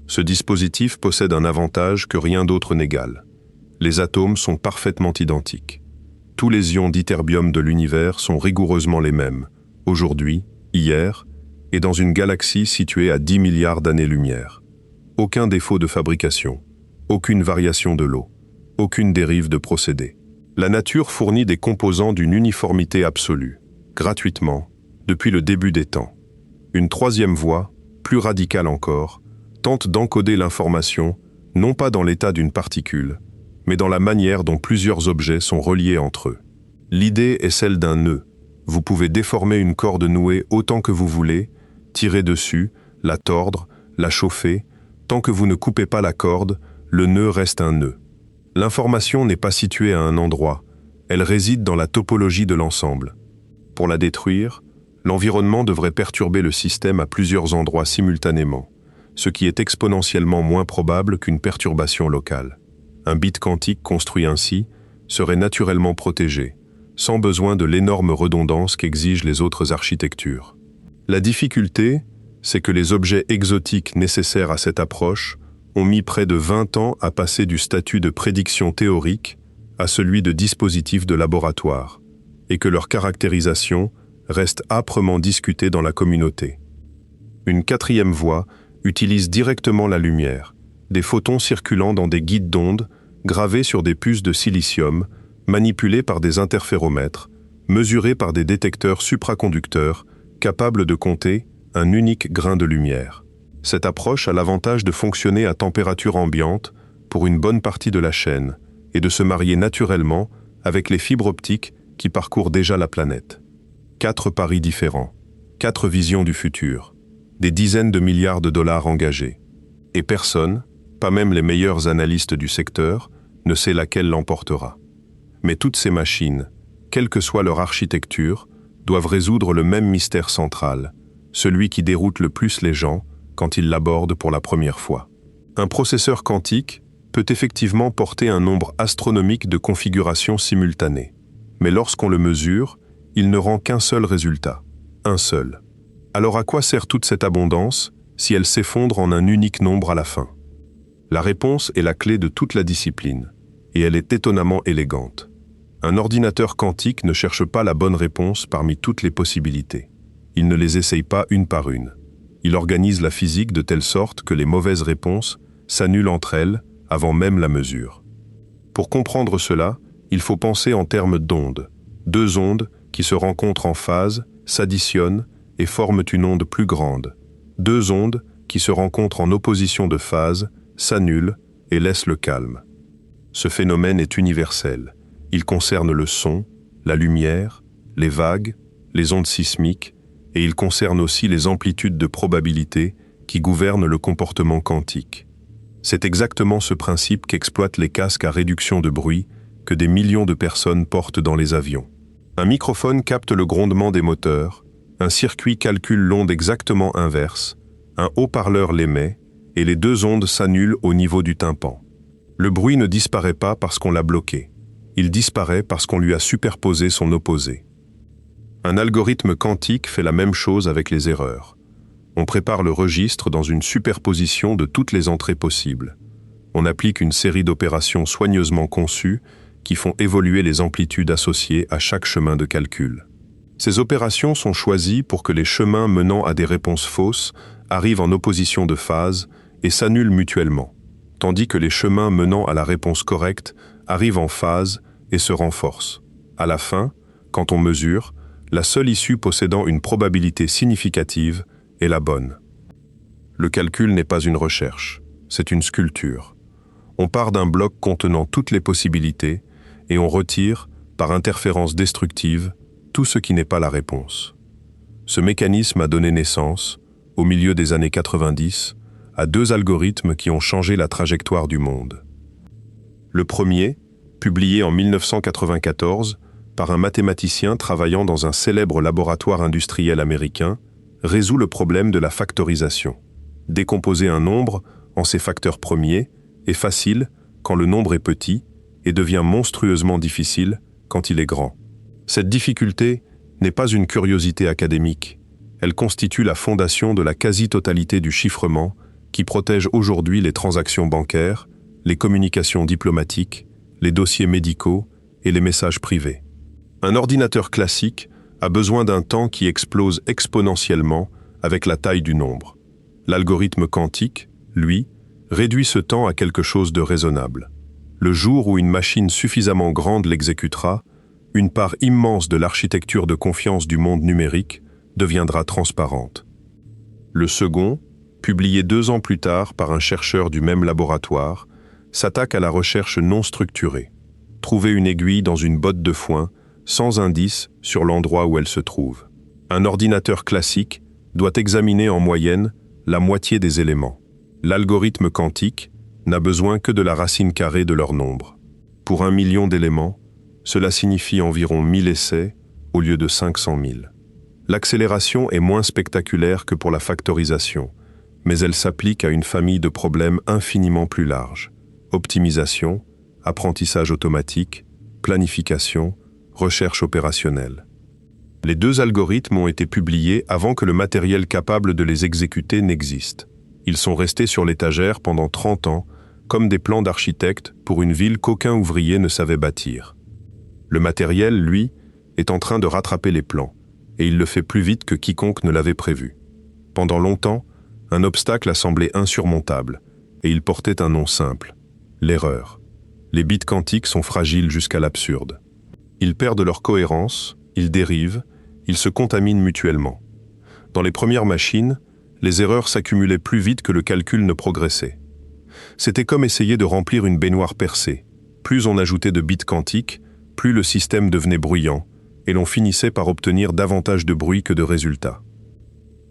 Ce dispositif possède un avantage que rien d'autre n'égale. Les atomes sont parfaitement identiques. Tous les ions d'ytterbium de l'univers sont rigoureusement les mêmes, aujourd'hui, hier, et dans une galaxie située à 10 milliards d'années-lumière. Aucun défaut de fabrication, aucune variation de lot, aucune dérive de procédé. La nature fournit des composants d'une uniformité absolue, gratuitement, depuis le début des temps. Une troisième voie, plus radicale encore, tente d'encoder l'information, non pas dans l'état d'une particule, mais dans la manière dont plusieurs objets sont reliés entre eux. L'idée est celle d'un nœud. Vous pouvez déformer une corde nouée autant que vous voulez, tirer dessus, la tordre, la chauffer. Tant que vous ne coupez pas la corde, le nœud reste un nœud. L'information n'est pas située à un endroit, elle réside dans la topologie de l'ensemble. Pour la détruire, l'environnement devrait perturber le système à plusieurs endroits simultanément, ce qui est exponentiellement moins probable qu'une perturbation locale. Un bit quantique construit ainsi serait naturellement protégé, sans besoin de l'énorme redondance qu'exigent les autres architectures. La difficulté, c'est que les objets exotiques nécessaires à cette approche ont mis près de 20 ans à passer du statut de prédiction théorique à celui de dispositif de laboratoire, et que leur caractérisation reste âprement discutée dans la communauté. Une quatrième voie utilise directement la lumière, des photons circulant dans des guides d'ondes gravés sur des puces de silicium, manipulés par des interféromètres, mesurés par des détecteurs supraconducteurs, capables de compter un unique grain de lumière. Cette approche a l'avantage de fonctionner à température ambiante pour une bonne partie de la chaîne et de se marier naturellement avec les fibres optiques qui parcourent déjà la planète. 4 paris différents, 4 visions du futur, des dizaines de milliards de dollars engagés. Et personne, pas même les meilleurs analystes du secteur, ne sait laquelle l'emportera. Mais toutes ces machines, quelle que soit leur architecture, doivent résoudre le même mystère central, celui qui déroute le plus les gens quand ils l'abordent pour la première fois. Un processeur quantique peut effectivement porter un nombre astronomique de configurations simultanées. Mais lorsqu'on le mesure, il ne rend qu'un seul résultat, un seul. Alors à quoi sert toute cette abondance si elle s'effondre en un unique nombre à la fin? La réponse est la clé de toute la discipline, et elle est étonnamment élégante. Un ordinateur quantique ne cherche pas la bonne réponse parmi toutes les possibilités. Il ne les essaye pas une par une. Il organise la physique de telle sorte que les mauvaises réponses s'annulent entre elles avant même la mesure. Pour comprendre cela, il faut penser en termes d'ondes. 2 ondes qui se rencontrent en phase, s'additionnent et forment une onde plus grande. 2 ondes qui se rencontrent en opposition de phase, s'annulent et laissent le calme. Ce phénomène est universel. Il concerne le son, la lumière, les vagues, les ondes sismiques, et il concerne aussi les amplitudes de probabilité qui gouvernent le comportement quantique. C'est exactement ce principe qu'exploitent les casques à réduction de bruit que des millions de personnes portent dans les avions. Un microphone capte le grondement des moteurs, un circuit calcule l'onde exactement inverse, un haut-parleur l'émet, et les deux ondes s'annulent au niveau du tympan. Le bruit ne disparaît pas parce qu'on l'a bloqué. Il disparaît parce qu'on lui a superposé son opposé. Un algorithme quantique fait la même chose avec les erreurs. On prépare le registre dans une superposition de toutes les entrées possibles. On applique une série d'opérations soigneusement conçues qui font évoluer les amplitudes associées à chaque chemin de calcul. Ces opérations sont choisies pour que les chemins menant à des réponses fausses arrivent en opposition de phase et s'annulent mutuellement, tandis que les chemins menant à la réponse correcte arrivent en phase et se renforcent. À la fin, quand on mesure, la seule issue possédant une probabilité significative est la bonne. Le calcul n'est pas une recherche, c'est une sculpture. On part d'un bloc contenant toutes les possibilités et on retire, par interférence destructive, tout ce qui n'est pas la réponse. Ce mécanisme a donné naissance, au milieu des années 90, à deux algorithmes qui ont changé la trajectoire du monde. Le premier, publié en 1994 par un mathématicien travaillant dans un célèbre laboratoire industriel américain, résout le problème de la factorisation. Décomposer un nombre en ses facteurs premiers est facile quand le nombre est petit et devient monstrueusement difficile quand il est grand. Cette difficulté n'est pas une curiosité académique, elle constitue la fondation de la quasi-totalité du chiffrement qui protège aujourd'hui les transactions bancaires, les communications diplomatiques, les dossiers médicaux et les messages privés. Un ordinateur classique a besoin d'un temps qui explose exponentiellement avec la taille du nombre. L'algorithme quantique, lui, réduit ce temps à quelque chose de raisonnable. Le jour où une machine suffisamment grande l'exécutera, une part immense de l'architecture de confiance du monde numérique deviendra transparente. Le second, publié 2 ans plus tard par un chercheur du même laboratoire, s'attaque à la recherche non structurée. Trouver une aiguille dans une botte de foin sans indice sur l'endroit où elle se trouve. Un ordinateur classique doit examiner en moyenne la moitié des éléments. L'algorithme quantique n'a besoin que de la racine carrée de leur nombre. Pour 1 million d'éléments, cela signifie environ 1000 essais au lieu de 500 000. L'accélération est moins spectaculaire que pour la factorisation, mais elle s'applique à une famille de problèmes infiniment plus larges. Optimisation, apprentissage automatique, planification, recherche opérationnelle. Les 2 algorithmes ont été publiés avant que le matériel capable de les exécuter n'existe. Ils sont restés sur l'étagère pendant 30 ans, comme des plans d'architecte pour une ville qu'aucun ouvrier ne savait bâtir. Le matériel, lui, est en train de rattraper les plans, et il le fait plus vite que quiconque ne l'avait prévu. Pendant longtemps, un obstacle a semblé insurmontable, et il portait un nom simple, l'erreur. Les bits quantiques sont fragiles jusqu'à l'absurde. Ils perdent leur cohérence, ils dérivent, ils se contaminent mutuellement. Dans les premières machines, les erreurs s'accumulaient plus vite que le calcul ne progressait. C'était comme essayer de remplir une baignoire percée. Plus on ajoutait de bits quantiques, plus le système devenait bruyant, et l'on finissait par obtenir davantage de bruit que de résultats.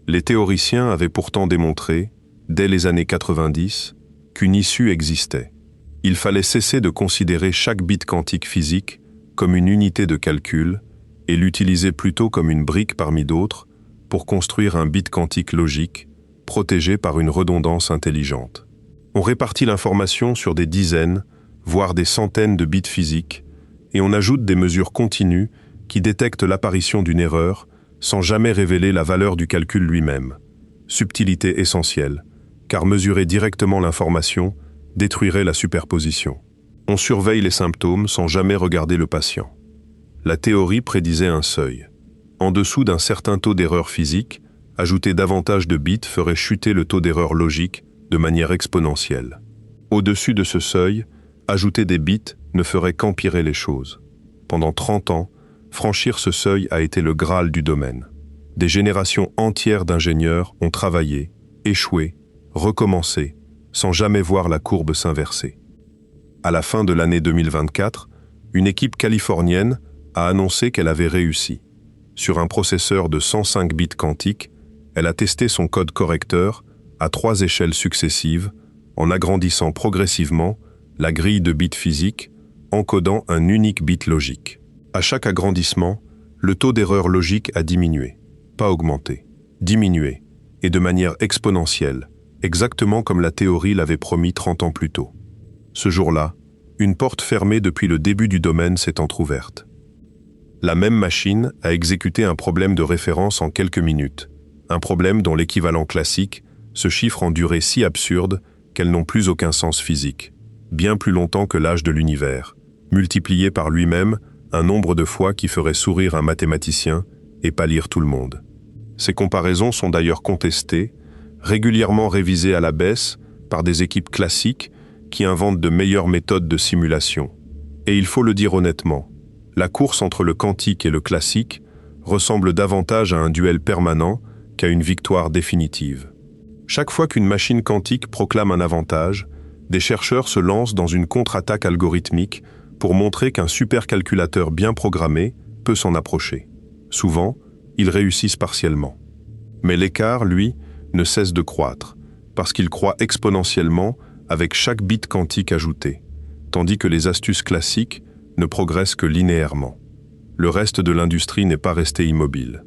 Les théoriciens avaient pourtant démontré, dès les années 90, qu'une issue existait. Il fallait cesser de considérer chaque bit quantique physique comme une unité de calcul et l'utiliser plutôt comme une brique parmi d'autres pour construire un bit quantique logique, protégé par une redondance intelligente. On répartit l'information sur des dizaines, voire des centaines de bits physiques, et on ajoute des mesures continues qui détectent l'apparition d'une erreur sans jamais révéler la valeur du calcul lui-même. Subtilité essentielle, car mesurer directement l'information détruirait la superposition. On surveille les symptômes sans jamais regarder le patient. La théorie prédisait un seuil. En dessous d'un certain taux d'erreur physique, ajouter davantage de bits ferait chuter le taux d'erreur logique de manière exponentielle. Au-dessus de ce seuil, ajouter des bits ne ferait qu'empirer les choses. Pendant 30 ans, franchir ce seuil a été le Graal du domaine. Des générations entières d'ingénieurs ont travaillé, échoué, recommencé, sans jamais voir la courbe s'inverser. À la fin de l'année 2024, une équipe californienne a annoncé qu'elle avait réussi. Sur un processeur de 105 bits quantiques, elle a testé son code correcteur à 3 échelles successives, en agrandissant progressivement la grille de bits physiques, encodant un unique bit logique. À chaque agrandissement, le taux d'erreur logique a diminué, pas augmenté, diminué, et de manière exponentielle, exactement comme la théorie l'avait promis 30 ans plus tôt. Ce jour-là, une porte fermée depuis le début du domaine s'est entr'ouverte. La même machine a exécuté un problème de référence en quelques minutes, un problème dont l'équivalent classique se chiffre en durée si absurde qu'elles n'ont plus aucun sens physique, bien plus longtemps que l'âge de l'univers, multiplié par lui-même un nombre de fois qui ferait sourire un mathématicien et pâlir tout le monde. Ces comparaisons sont d'ailleurs contestées, régulièrement révisées à la baisse par des équipes classiques qui inventent de meilleures méthodes de simulation. Et il faut le dire honnêtement, la course entre le quantique et le classique ressemble davantage à un duel permanent qu'à une victoire définitive. Chaque fois qu'une machine quantique proclame un avantage, des chercheurs se lancent dans une contre-attaque algorithmique pour montrer qu'un supercalculateur bien programmé peut s'en approcher. Souvent, ils réussissent partiellement. Mais l'écart, lui, ne cesse de croître, parce qu'il croît exponentiellement avec chaque bit quantique ajouté, tandis que les astuces classiques ne progressent que linéairement. Le reste de l'industrie n'est pas resté immobile.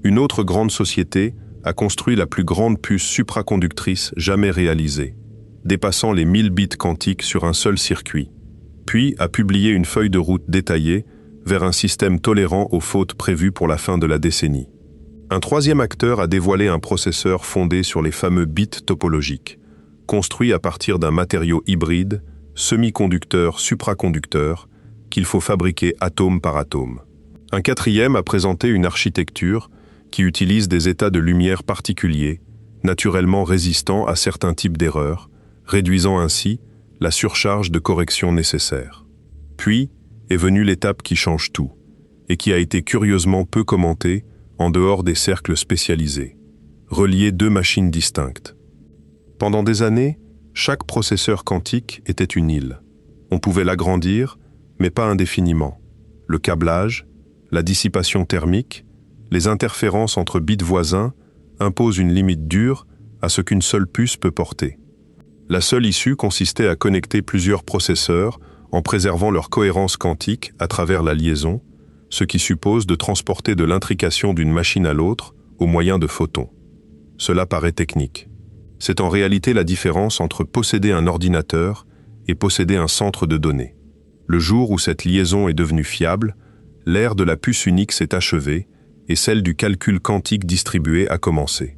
Une autre grande société a construit la plus grande puce supraconductrice jamais réalisée, dépassant les 1000 bits quantiques sur un seul circuit, puis a publié une feuille de route détaillée vers un système tolérant aux fautes prévues pour la fin de la décennie. Un troisième acteur a dévoilé un processeur fondé sur les fameux bits topologiques, construit à partir d'un matériau hybride, semi-conducteur, supraconducteur, qu'il faut fabriquer atome par atome. Un quatrième a présenté une architecture qui utilise des états de lumière particuliers, naturellement résistants à certains types d'erreurs, réduisant ainsi la surcharge de correction nécessaire. Puis est venue l'étape qui change tout, et qui a été curieusement peu commentée en dehors des cercles spécialisés, relier deux machines distinctes. Pendant des années, chaque processeur quantique était une île. On pouvait l'agrandir, mais pas indéfiniment. Le câblage, la dissipation thermique, les interférences entre bits voisins imposent une limite dure à ce qu'une seule puce peut porter. La seule issue consistait à connecter plusieurs processeurs en préservant leur cohérence quantique à travers la liaison, ce qui suppose de transporter de l'intrication d'une machine à l'autre au moyen de photons. Cela paraît technique. C'est en réalité la différence entre posséder un ordinateur et posséder un centre de données. Le jour où cette liaison est devenue fiable, l'ère de la puce unique s'est achevée et celle du calcul quantique distribué a commencé.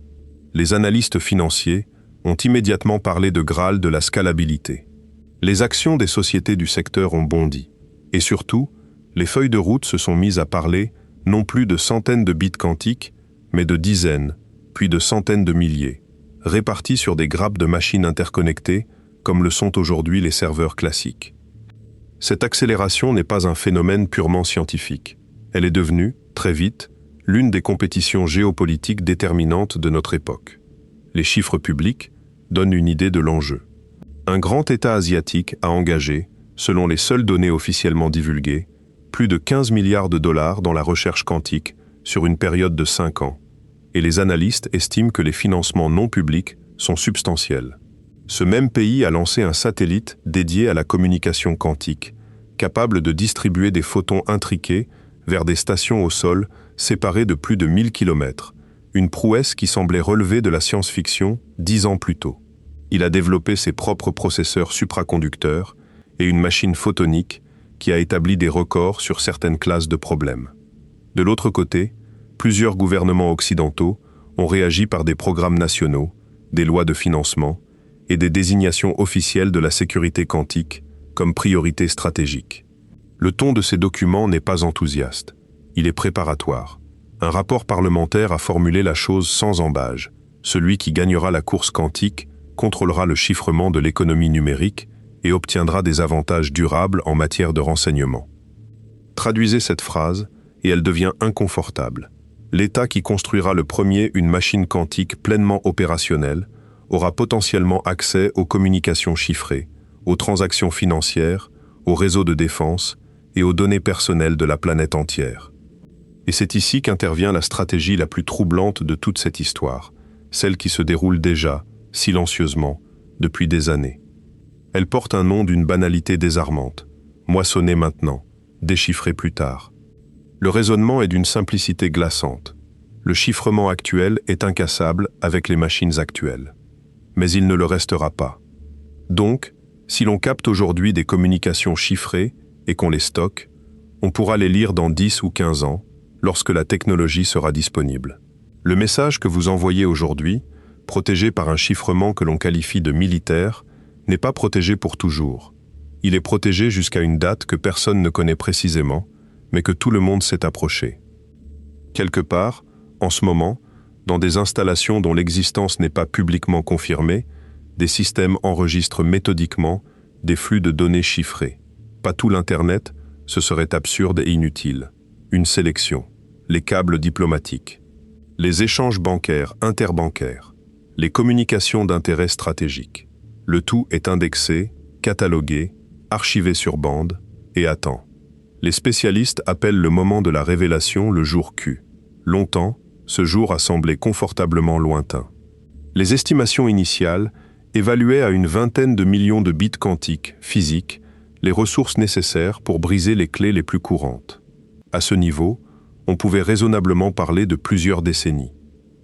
Les analystes financiers ont immédiatement parlé de Graal de la scalabilité. Les actions des sociétés du secteur ont bondi. Et surtout, les feuilles de route se sont mises à parler non plus de centaines de bits quantiques, mais de dizaines, puis de centaines de milliers, répartis sur des grappes de machines interconnectées, comme le sont aujourd'hui les serveurs classiques. Cette accélération n'est pas un phénomène purement scientifique. Elle est devenue, très vite, l'une des compétitions géopolitiques déterminantes de notre époque. Les chiffres publics donnent une idée de l'enjeu. Un grand État asiatique a engagé, selon les seules données officiellement divulguées, plus de 15 milliards de dollars dans la recherche quantique sur une période de 5 ans, et les analystes estiment que les financements non publics sont substantiels. Ce même pays a lancé un satellite dédié à la communication quantique, capable de distribuer des photons intriqués vers des stations au sol séparées de plus de 1000 km, une prouesse qui semblait relever de la science-fiction 10 ans plus tôt. Il a développé ses propres processeurs supraconducteurs et une machine photonique qui a établi des records sur certaines classes de problèmes. De l'autre côté, plusieurs gouvernements occidentaux ont réagi par des programmes nationaux, des lois de financement et des désignations officielles de la sécurité quantique comme priorité stratégique. Le ton de ces documents n'est pas enthousiaste, il est préparatoire. Un rapport parlementaire a formulé la chose sans ambages. Celui qui gagnera la course quantique contrôlera le chiffrement de l'économie numérique et obtiendra des avantages durables en matière de renseignement. Traduisez cette phrase et elle devient inconfortable. L'État qui construira le premier une machine quantique pleinement opérationnelle aura potentiellement accès aux communications chiffrées, aux transactions financières, aux réseaux de défense et aux données personnelles de la planète entière. Et c'est ici qu'intervient la stratégie la plus troublante de toute cette histoire, celle qui se déroule déjà, silencieusement, depuis des années. Elle porte un nom d'une banalité désarmante. Moissonner maintenant, déchiffrer plus tard. Le raisonnement est d'une simplicité glaçante. Le chiffrement actuel est incassable avec les machines actuelles. Mais il ne le restera pas. Donc, si l'on capte aujourd'hui des communications chiffrées et qu'on les stocke, on pourra les lire dans 10 ou 15 ans, lorsque la technologie sera disponible. Le message que vous envoyez aujourd'hui, protégé par un chiffrement que l'on qualifie de militaire, n'est pas protégé pour toujours. Il est protégé jusqu'à une date que personne ne connaît précisément, mais que tout le monde sait approcher. Quelque part, en ce moment, dans des installations dont l'existence n'est pas publiquement confirmée, des systèmes enregistrent méthodiquement des flux de données chiffrés. Pas tout l'Internet, ce serait absurde et inutile. Une sélection. Les câbles diplomatiques. Les échanges bancaires, interbancaires. Les communications d'intérêt stratégique. Le tout est indexé, catalogué, archivé sur bande et attend. Les spécialistes appellent le moment de la révélation le jour Q. Longtemps, ce jour a semblé confortablement lointain. Les estimations initiales évaluaient à une vingtaine de millions de bits quantiques, physiques, les ressources nécessaires pour briser les clés les plus courantes. À ce niveau, on pouvait raisonnablement parler de plusieurs décennies.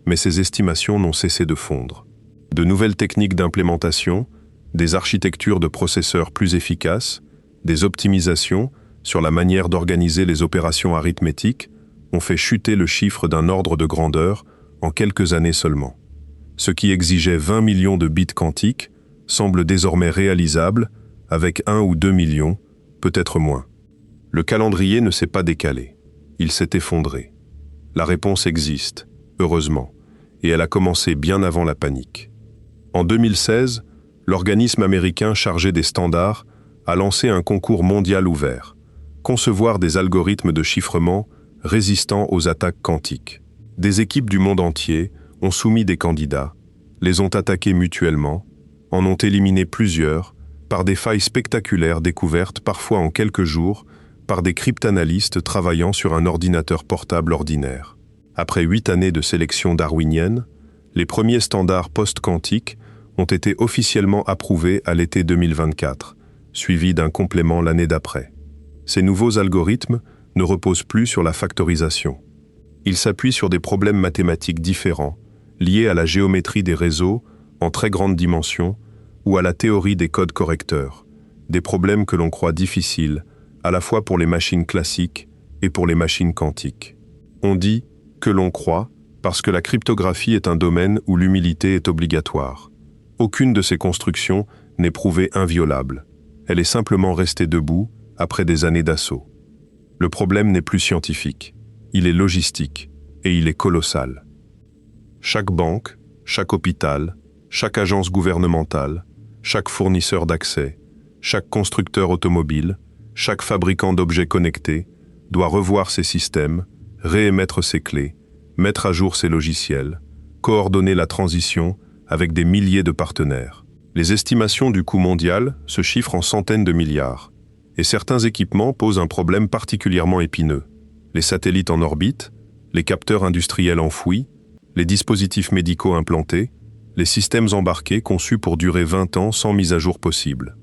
Mais ces estimations n'ont cessé de fondre. De nouvelles techniques d'implémentation, des architectures de processeurs plus efficaces, des optimisations sur la manière d'organiser les opérations arithmétiques ont fait chuter le chiffre d'un ordre de grandeur en quelques années seulement. Ce qui exigeait 20 millions de bits quantiques semble désormais réalisable avec 1 ou 2 millions, peut-être moins. Le calendrier ne s'est pas décalé, il s'est effondré. La réponse existe, heureusement, et elle a commencé bien avant la panique. En 2016, l'organisme américain chargé des standards a lancé un concours mondial ouvert, concevoir des algorithmes de chiffrement résistants aux attaques quantiques. Des équipes du monde entier ont soumis des candidats, les ont attaqués mutuellement, en ont éliminé plusieurs, par des failles spectaculaires découvertes parfois en quelques jours par des cryptanalystes travaillant sur un ordinateur portable ordinaire. Après 8 années de sélection darwinienne, les premiers standards post-quantiques ont été officiellement approuvés à l'été 2024, suivis d'un complément l'année d'après. Ces nouveaux algorithmes ne reposent plus sur la factorisation. Ils s'appuient sur des problèmes mathématiques différents, liés à la géométrie des réseaux en très grande dimension ou à la théorie des codes correcteurs, des problèmes que l'on croit difficiles, à la fois pour les machines classiques et pour les machines quantiques. On dit que l'on croit parce que la cryptographie est un domaine où l'humilité est obligatoire. Aucune de ces constructions n'est prouvée inviolable. Elle est simplement restée debout après des années d'assaut. Le problème n'est plus scientifique, il est logistique et il est colossal. Chaque banque, chaque hôpital, chaque agence gouvernementale, chaque fournisseur d'accès, chaque constructeur automobile, chaque fabricant d'objets connectés doit revoir ses systèmes, réémettre ses clés, mettre à jour ses logiciels, coordonner la transition avec des milliers de partenaires. Les estimations du coût mondial se chiffrent en centaines de milliards, et certains équipements posent un problème particulièrement épineux. Les satellites en orbite, les capteurs industriels enfouis, les dispositifs médicaux implantés, les systèmes embarqués conçus pour durer 20 ans sans mise à jour possible.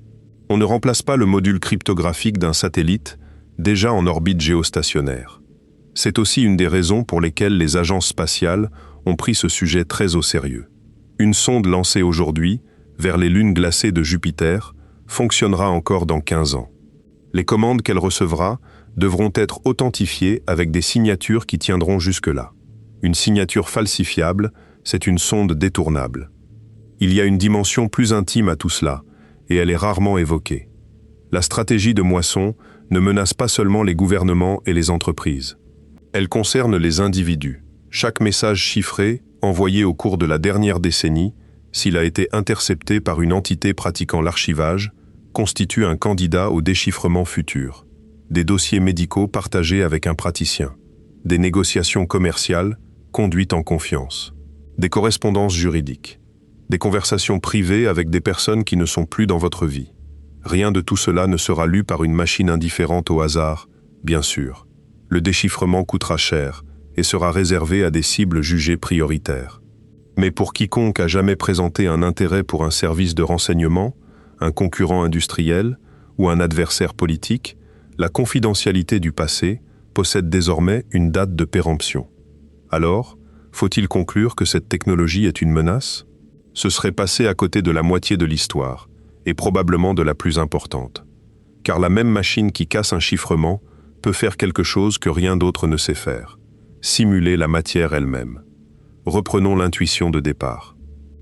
On ne remplace pas le module cryptographique d'un satellite déjà en orbite géostationnaire. C'est aussi une des raisons pour lesquelles les agences spatiales ont pris ce sujet très au sérieux. Une sonde lancée aujourd'hui vers les lunes glacées de Jupiter fonctionnera encore dans 15 ans. Les commandes qu'elle recevra devront être authentifiées avec des signatures qui tiendront jusque-là. Une signature falsifiable, c'est une sonde détournable. Il y a une dimension plus intime à tout cela, et elle est rarement évoquée. La stratégie de Moisson ne menace pas seulement les gouvernements et les entreprises. Elle concerne les individus. Chaque message chiffré, envoyé au cours de la dernière décennie, s'il a été intercepté par une entité pratiquant l'archivage, constitue un candidat au déchiffrement futur. Des dossiers médicaux partagés avec un praticien. Des négociations commerciales conduites en confiance. Des correspondances juridiques. Des conversations privées avec des personnes qui ne sont plus dans votre vie. Rien de tout cela ne sera lu par une machine indifférente au hasard, bien sûr. Le déchiffrement coûtera cher et sera réservé à des cibles jugées prioritaires. Mais pour quiconque a jamais présenté un intérêt pour un service de renseignement, un concurrent industriel ou un adversaire politique, la confidentialité du passé possède désormais une date de péremption. Alors, faut-il conclure que cette technologie est une menace? Ce serait passer à côté de la moitié de l'histoire, et probablement de la plus importante. Car la même machine qui casse un chiffrement peut faire quelque chose que rien d'autre ne sait faire, simuler la matière elle-même. Reprenons l'intuition de départ.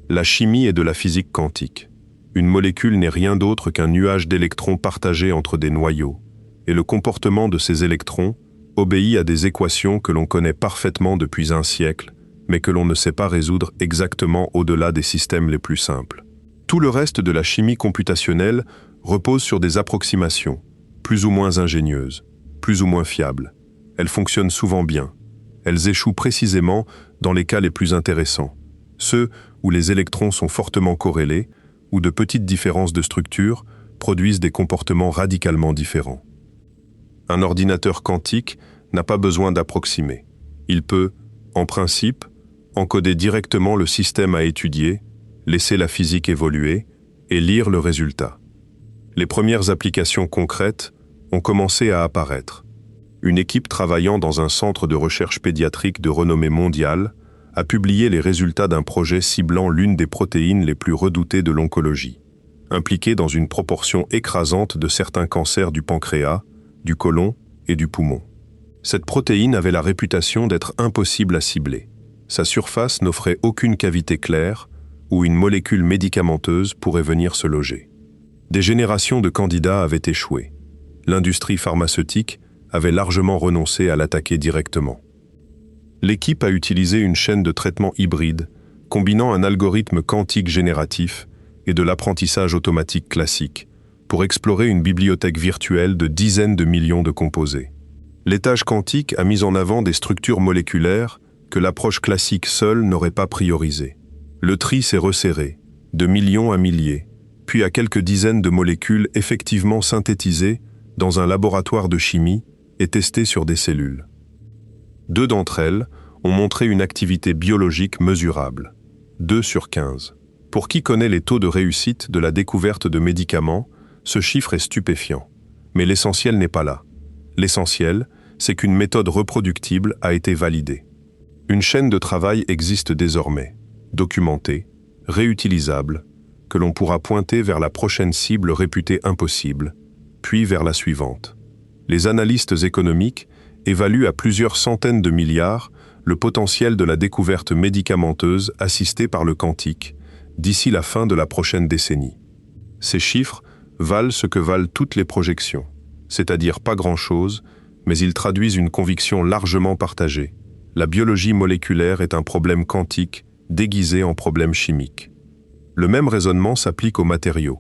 La chimie est de la physique quantique. Une molécule n'est rien d'autre qu'un nuage d'électrons partagés entre des noyaux, et le comportement de ces électrons obéit à des équations que l'on connaît parfaitement depuis un siècle, mais que l'on ne sait pas résoudre exactement au-delà des systèmes les plus simples. Tout le reste de la chimie computationnelle repose sur des approximations, plus ou moins ingénieuses, plus ou moins fiables. Elles fonctionnent souvent bien. Elles échouent précisément dans les cas les plus intéressants, ceux où les électrons sont fortement corrélés, où de petites différences de structure produisent des comportements radicalement différents. Un ordinateur quantique n'a pas besoin d'approximer. Il peut, en principe, encoder directement le système à étudier, laisser la physique évoluer et lire le résultat. Les premières applications concrètes ont commencé à apparaître. Une équipe travaillant dans un centre de recherche pédiatrique de renommée mondiale a publié les résultats d'un projet ciblant l'une des protéines les plus redoutées de l'oncologie, impliquée dans une proportion écrasante de certains cancers du pancréas, du côlon et du poumon. Cette protéine avait la réputation d'être impossible à cibler. Sa surface n'offrait aucune cavité claire où une molécule médicamenteuse pourrait venir se loger. Des générations de candidats avaient échoué. L'industrie pharmaceutique avait largement renoncé à l'attaquer directement. L'équipe a utilisé une chaîne de traitement hybride, combinant un algorithme quantique génératif et de l'apprentissage automatique classique, pour explorer une bibliothèque virtuelle de dizaines de millions de composés. L'étage quantique a mis en avant des structures moléculaires que l'approche classique seule n'aurait pas priorisées. Le tri s'est resserré, de millions à milliers, puis à quelques dizaines de molécules effectivement synthétisées dans un laboratoire de chimie et testées sur des cellules. 2 d'entre elles ont montré une activité biologique mesurable, 2 sur 15. Pour qui connaît les taux de réussite de la découverte de médicaments, ce chiffre est stupéfiant. Mais l'essentiel n'est pas là. L'essentiel, c'est qu'une méthode reproductible a été validée. Une chaîne de travail existe désormais, documentée, réutilisable, que l'on pourra pointer vers la prochaine cible réputée impossible, puis vers la suivante. Les analystes économiques évaluent à plusieurs centaines de milliards le potentiel de la découverte médicamenteuse assistée par le quantique d'ici la fin de la prochaine décennie. Ces chiffres valent ce que valent toutes les projections, c'est-à-dire pas grand-chose, mais ils traduisent une conviction largement partagée. La biologie moléculaire est un problème quantique déguisé en problème chimique. Le même raisonnement s'applique aux matériaux.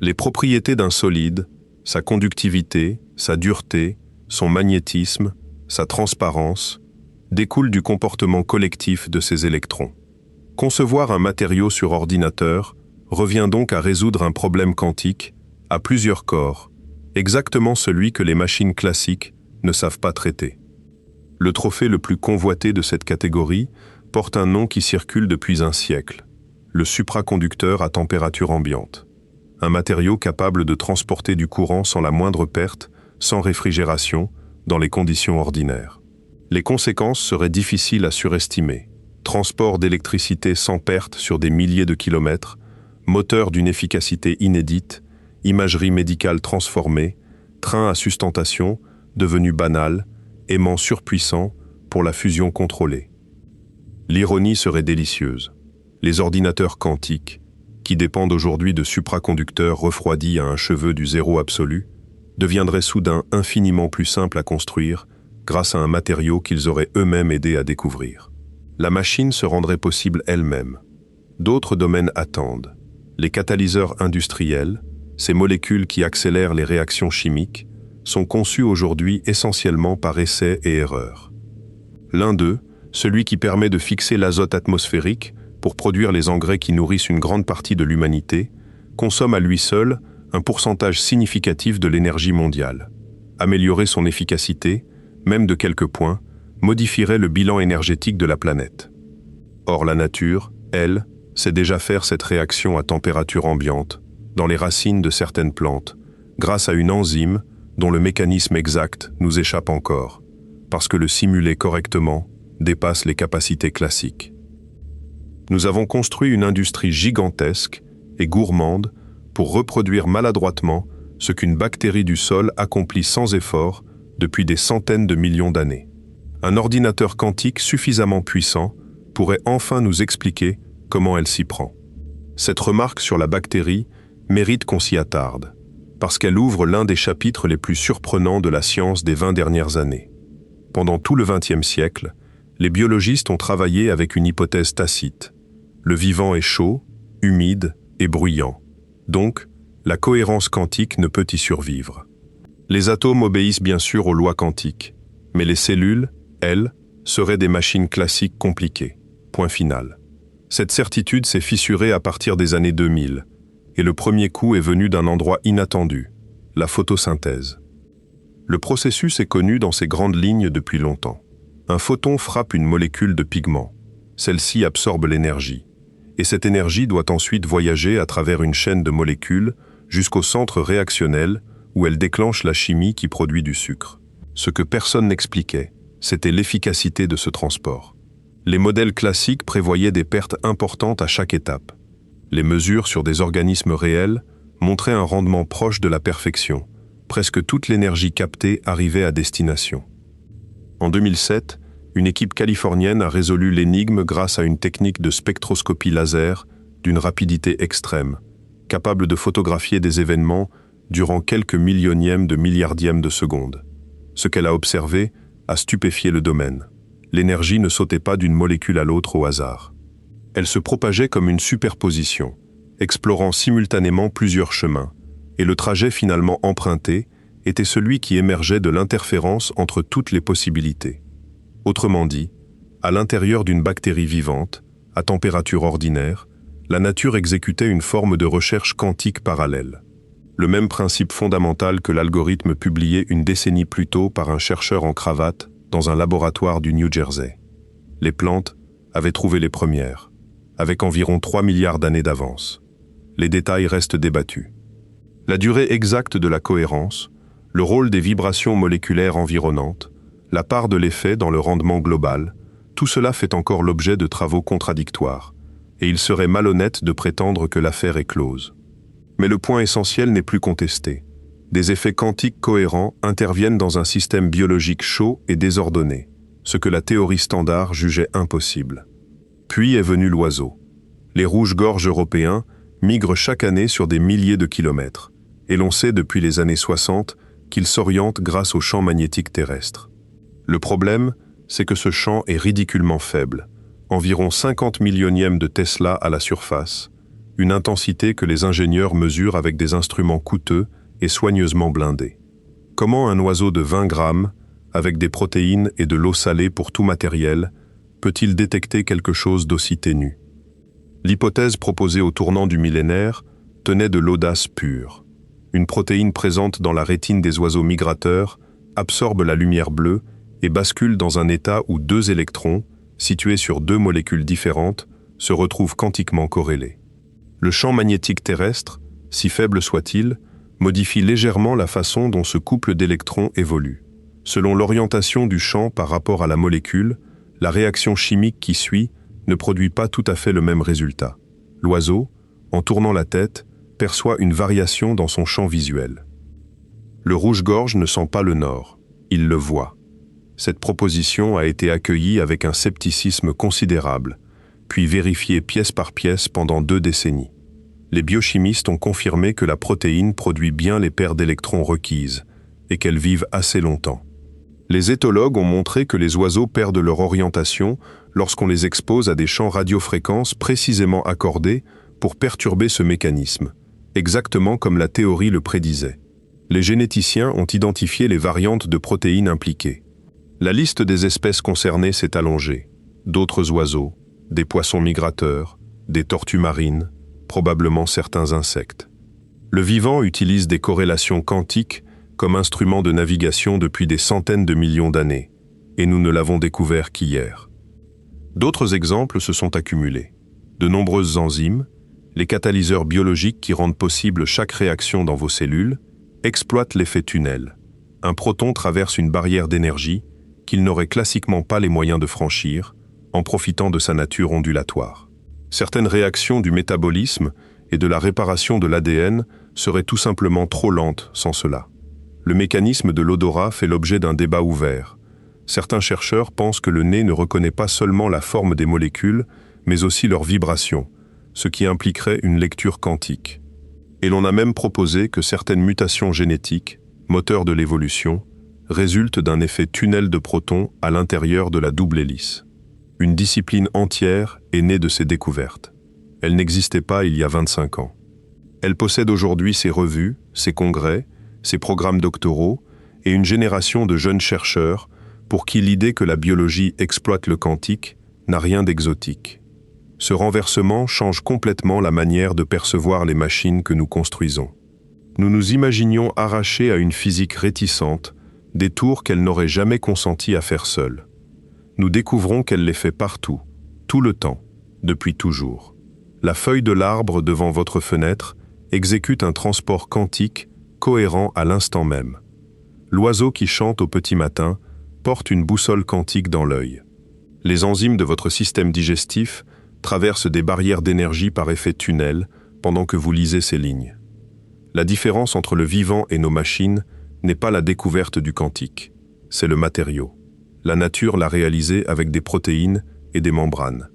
Les propriétés d'un solide, sa conductivité, sa dureté, son magnétisme, sa transparence, découlent du comportement collectif de ces électrons. Concevoir un matériau sur ordinateur revient donc à résoudre un problème quantique à plusieurs corps, exactement celui que les machines classiques ne savent pas traiter. Le trophée le plus convoité de cette catégorie porte un nom qui circule depuis un siècle, le supraconducteur à température ambiante. Un matériau capable de transporter du courant sans la moindre perte, sans réfrigération, dans les conditions ordinaires. Les conséquences seraient difficiles à surestimer. Transport d'électricité sans perte sur des milliers de kilomètres, moteur d'une efficacité inédite, imagerie médicale transformée, train à sustentation, devenu banal, aimant surpuissant pour la fusion contrôlée. L'ironie serait délicieuse. Les ordinateurs quantiques, qui dépendent aujourd'hui de supraconducteurs refroidis à un cheveu du zéro absolu, deviendraient soudain infiniment plus simples à construire grâce à un matériau qu'ils auraient eux-mêmes aidé à découvrir. La machine se rendrait possible elle-même. D'autres domaines attendent. Les catalyseurs industriels, ces molécules qui accélèrent les réactions chimiques, sont conçus aujourd'hui essentiellement par essai et erreur. L'un d'eux, celui qui permet de fixer l'azote atmosphérique pour produire les engrais qui nourrissent une grande partie de l'humanité, consomme à lui seul un pourcentage significatif de l'énergie mondiale. Améliorer son efficacité, même de quelques points, modifierait le bilan énergétique de la planète. Or la nature, elle, sait déjà faire cette réaction à température ambiante, dans les racines de certaines plantes, grâce à une enzyme dont le mécanisme exact nous échappe encore, parce que le simuler correctement dépasse les capacités classiques. Nous avons construit une industrie gigantesque et gourmande pour reproduire maladroitement ce qu'une bactérie du sol accomplit sans effort depuis des centaines de millions d'années. Un ordinateur quantique suffisamment puissant pourrait enfin nous expliquer comment elle s'y prend. Cette remarque sur la bactérie mérite qu'on s'y attarde, parce qu'elle ouvre l'un des chapitres les plus surprenants de la science des 20 dernières années. Pendant tout le XXe siècle, les biologistes ont travaillé avec une hypothèse tacite. Le vivant est chaud, humide et bruyant. Donc, la cohérence quantique ne peut y survivre. Les atomes obéissent bien sûr aux lois quantiques, mais les cellules, elles, seraient des machines classiques compliquées. Point final. Cette certitude s'est fissurée à partir des années 2000, et le premier coup est venu d'un endroit inattendu, la photosynthèse. Le processus est connu dans ses grandes lignes depuis longtemps. Un photon frappe une molécule de pigment. Celle-ci absorbe l'énergie, et cette énergie doit ensuite voyager à travers une chaîne de molécules jusqu'au centre réactionnel où elle déclenche la chimie qui produit du sucre. Ce que personne n'expliquait, c'était l'efficacité de ce transport. Les modèles classiques prévoyaient des pertes importantes à chaque étape. Les mesures sur des organismes réels montraient un rendement proche de la perfection. Presque toute l'énergie captée arrivait à destination. En 2007, une équipe californienne a résolu l'énigme grâce à une technique de spectroscopie laser d'une rapidité extrême, capable de photographier des événements durant quelques millionièmes de milliardièmes de seconde. Ce qu'elle a observé a stupéfié le domaine. L'énergie ne sautait pas d'une molécule à l'autre au hasard. Elle se propageait comme une superposition, explorant simultanément plusieurs chemins, et le trajet finalement emprunté était celui qui émergeait de l'interférence entre toutes les possibilités. Autrement dit, à l'intérieur d'une bactérie vivante, à température ordinaire, la nature exécutait une forme de recherche quantique parallèle. Le même principe fondamental que l'algorithme publié une décennie plus tôt par un chercheur en cravate dans un laboratoire du New Jersey. Les plantes avaient trouvé les premières, avec environ 3 milliards d'années d'avance. Les détails restent débattus. La durée exacte de la cohérence, le rôle des vibrations moléculaires environnantes, la part de l'effet dans le rendement global, tout cela fait encore l'objet de travaux contradictoires, et il serait malhonnête de prétendre que l'affaire est close. Mais le point essentiel n'est plus contesté. Des effets quantiques cohérents interviennent dans un système biologique chaud et désordonné, ce que la théorie standard jugeait impossible. Puis est venu l'oiseau. Les rouges-gorges européens migrent chaque année sur des milliers de kilomètres, et l'on sait depuis les années 60 qu'ils s'orientent grâce au champ magnétique terrestre. Le problème, c'est que ce champ est ridiculement faible, environ 50 millionièmes de Tesla à la surface, une intensité que les ingénieurs mesurent avec des instruments coûteux et soigneusement blindés. Comment un oiseau de 20 grammes, avec des protéines et de l'eau salée pour tout matériel, peut-il détecter quelque chose d'aussi ténu? L'hypothèse proposée au tournant du millénaire tenait de l'audace pure. Une protéine présente dans la rétine des oiseaux migrateurs absorbe la lumière bleue et bascule dans un état où 2 électrons, situés sur 2 molécules différentes, se retrouvent quantiquement corrélés. Le champ magnétique terrestre, si faible soit-il, modifie légèrement la façon dont ce couple d'électrons évolue. Selon l'orientation du champ par rapport à la molécule, la réaction chimique qui suit ne produit pas tout à fait le même résultat. L'oiseau, en tournant la tête, perçoit une variation dans son champ visuel. Le rouge-gorge ne sent pas le nord, il le voit. Cette proposition a été accueillie avec un scepticisme considérable, puis vérifiée pièce par pièce pendant 2 décennies. Les biochimistes ont confirmé que la protéine produit bien les paires d'électrons requises et qu'elles vivent assez longtemps. Les éthologues ont montré que les oiseaux perdent leur orientation lorsqu'on les expose à des champs radiofréquences précisément accordés pour perturber ce mécanisme, exactement comme la théorie le prédisait. Les généticiens ont identifié les variantes de protéines impliquées. La liste des espèces concernées s'est allongée. D'autres oiseaux, des poissons migrateurs, des tortues marines, probablement certains insectes. Le vivant utilise des corrélations quantiques comme instrument de navigation depuis des centaines de millions d'années, et nous ne l'avons découvert qu'hier. D'autres exemples se sont accumulés. De nombreuses enzymes, les catalyseurs biologiques qui rendent possible chaque réaction dans vos cellules, exploitent l'effet tunnel. Un proton traverse une barrière d'énergie qu'il n'aurait classiquement pas les moyens de franchir, en profitant de sa nature ondulatoire. Certaines réactions du métabolisme et de la réparation de l'ADN seraient tout simplement trop lentes sans cela. Le mécanisme de l'odorat fait l'objet d'un débat ouvert. Certains chercheurs pensent que le nez ne reconnaît pas seulement la forme des molécules, mais aussi leur vibration, ce qui impliquerait une lecture quantique. Et l'on a même proposé que certaines mutations génétiques, moteurs de l'évolution, résultent d'un effet tunnel de protons à l'intérieur de la double hélice. Une discipline entière est née de ces découvertes. Elle n'existait pas il y a 25 ans. Elle possède aujourd'hui ses revues, ses congrès, ses programmes doctoraux et une génération de jeunes chercheurs pour qui l'idée que la biologie exploite le quantique n'a rien d'exotique. Ce renversement change complètement la manière de percevoir les machines que nous construisons. Nous nous imaginions arrachés à une physique réticente des tours qu'elle n'aurait jamais consenti à faire seule. Nous découvrons qu'elle les fait partout, tout le temps, depuis toujours. La feuille de l'arbre devant votre fenêtre exécute un transport quantique cohérent à l'instant même. L'oiseau qui chante au petit matin porte une boussole quantique dans l'œil. Les enzymes de votre système digestif traversent des barrières d'énergie par effet tunnel pendant que vous lisez ces lignes. La différence entre le vivant et nos machines n'est pas la découverte du quantique, c'est le matériau. La nature l'a réalisé avec des protéines et des membranes.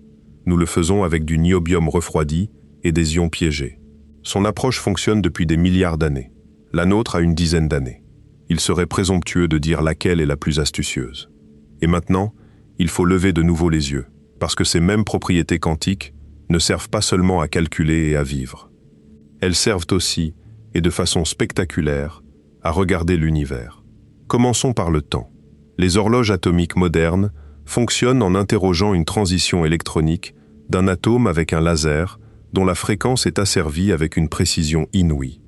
Nous le faisons avec du niobium refroidi et des ions piégés. Son approche fonctionne depuis des milliards d'années. La nôtre a une dizaine d'années. Il serait présomptueux de dire laquelle est la plus astucieuse. Et maintenant, il faut lever de nouveau les yeux, parce que ces mêmes propriétés quantiques ne servent pas seulement à calculer et à vivre. Elles servent aussi, et de façon spectaculaire, à regarder l'univers. Commençons par le temps. Les horloges atomiques modernes fonctionnent en interrogeant une transition électronique d'un atome avec un laser dont la fréquence est asservie avec une précision inouïe.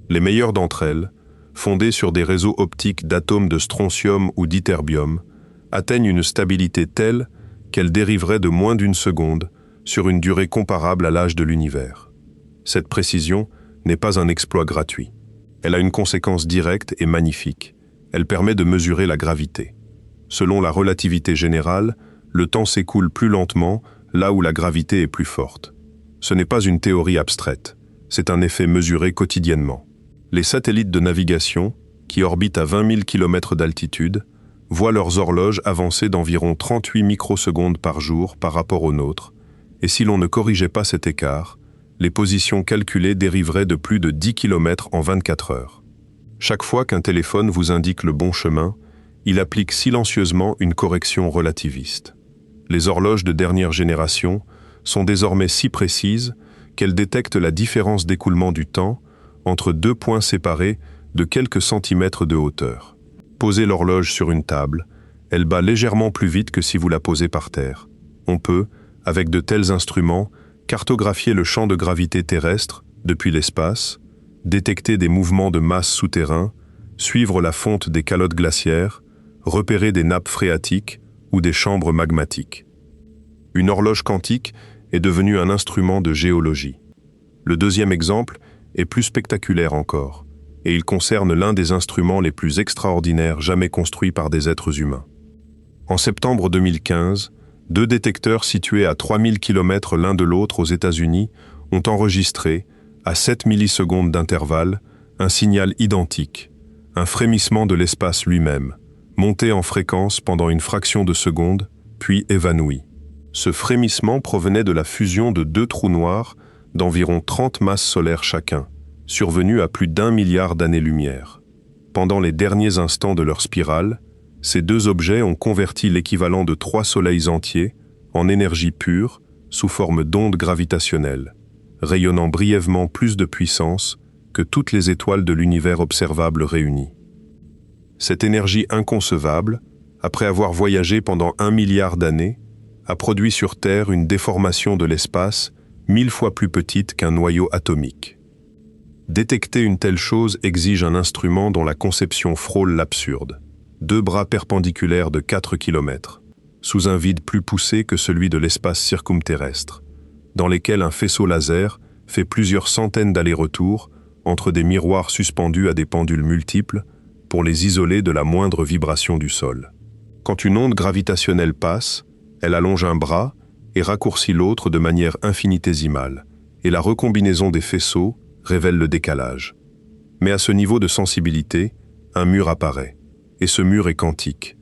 Les meilleures d'entre elles, fondées sur des réseaux optiques d'atomes de strontium ou d'ytterbium, atteignent une stabilité telle qu'elles dériveraient de moins d'une seconde sur une durée comparable à l'âge de l'univers. Cette précision n'est pas un exploit gratuit. Elle a une conséquence directe et magnifique. Elle permet de mesurer la gravité. Selon la relativité générale, le temps s'écoule plus lentement là où la gravité est plus forte. Ce n'est pas une théorie abstraite, c'est un effet mesuré quotidiennement. Les satellites de navigation, qui orbitent à 20 000 km d'altitude, voient leurs horloges avancer d'environ 38 microsecondes par jour par rapport aux nôtres, et si l'on ne corrigeait pas cet écart, les positions calculées dériveraient de plus de 10 km en 24 heures. Chaque fois qu'un téléphone vous indique le bon chemin, il applique silencieusement une correction relativiste. Les horloges de dernière génération sont désormais si précises qu'elles détectent la différence d'écoulement du temps entre deux points séparés de quelques centimètres de hauteur. Posez l'horloge sur une table, elle bat légèrement plus vite que si vous la posez par terre. On peut, avec de tels instruments, cartographier le champ de gravité terrestre depuis l'espace, détecter des mouvements de masse souterrains, suivre la fonte des calottes glaciaires, repérer des nappes phréatiques ou des chambres magmatiques. Une horloge quantique est devenue un instrument de géologie. Le deuxième exemple est plus spectaculaire encore, et il concerne l'un des instruments les plus extraordinaires jamais construits par des êtres humains. En septembre 2015, 2 détecteurs situés à 3000 km l'un de l'autre aux États-Unis ont enregistré, à 7 millisecondes d'intervalle, un signal identique, un frémissement de l'espace lui-même, monté en fréquence pendant une fraction de seconde, puis évanoui. Ce frémissement provenait de la fusion de 2 trous noirs d'environ 30 masses solaires chacun, survenus à plus d'1 milliard d'années-lumière. Pendant les derniers instants de leur spirale, ces 2 objets ont converti l'équivalent de 3 soleils entiers en énergie pure sous forme d'ondes gravitationnelles, rayonnant brièvement plus de puissance que toutes les étoiles de l'univers observable réunies. Cette énergie inconcevable, après avoir voyagé pendant 1 milliard d'années, a produit sur Terre une déformation de l'espace 1000 fois plus petite qu'un noyau atomique. Détecter une telle chose exige un instrument dont la conception frôle l'absurde. 2 bras perpendiculaires de 4 km, sous un vide plus poussé que celui de l'espace circumterrestre. dans lesquels un faisceau laser fait plusieurs centaines d'allers-retours entre des miroirs suspendus à des pendules multiples pour les isoler de la moindre vibration du sol. Quand une onde gravitationnelle passe, elle allonge un bras et raccourcit l'autre de manière infinitésimale, et la recombinaison des faisceaux révèle le décalage. Mais à ce niveau de sensibilité, un mur apparaît, et ce mur est quantique.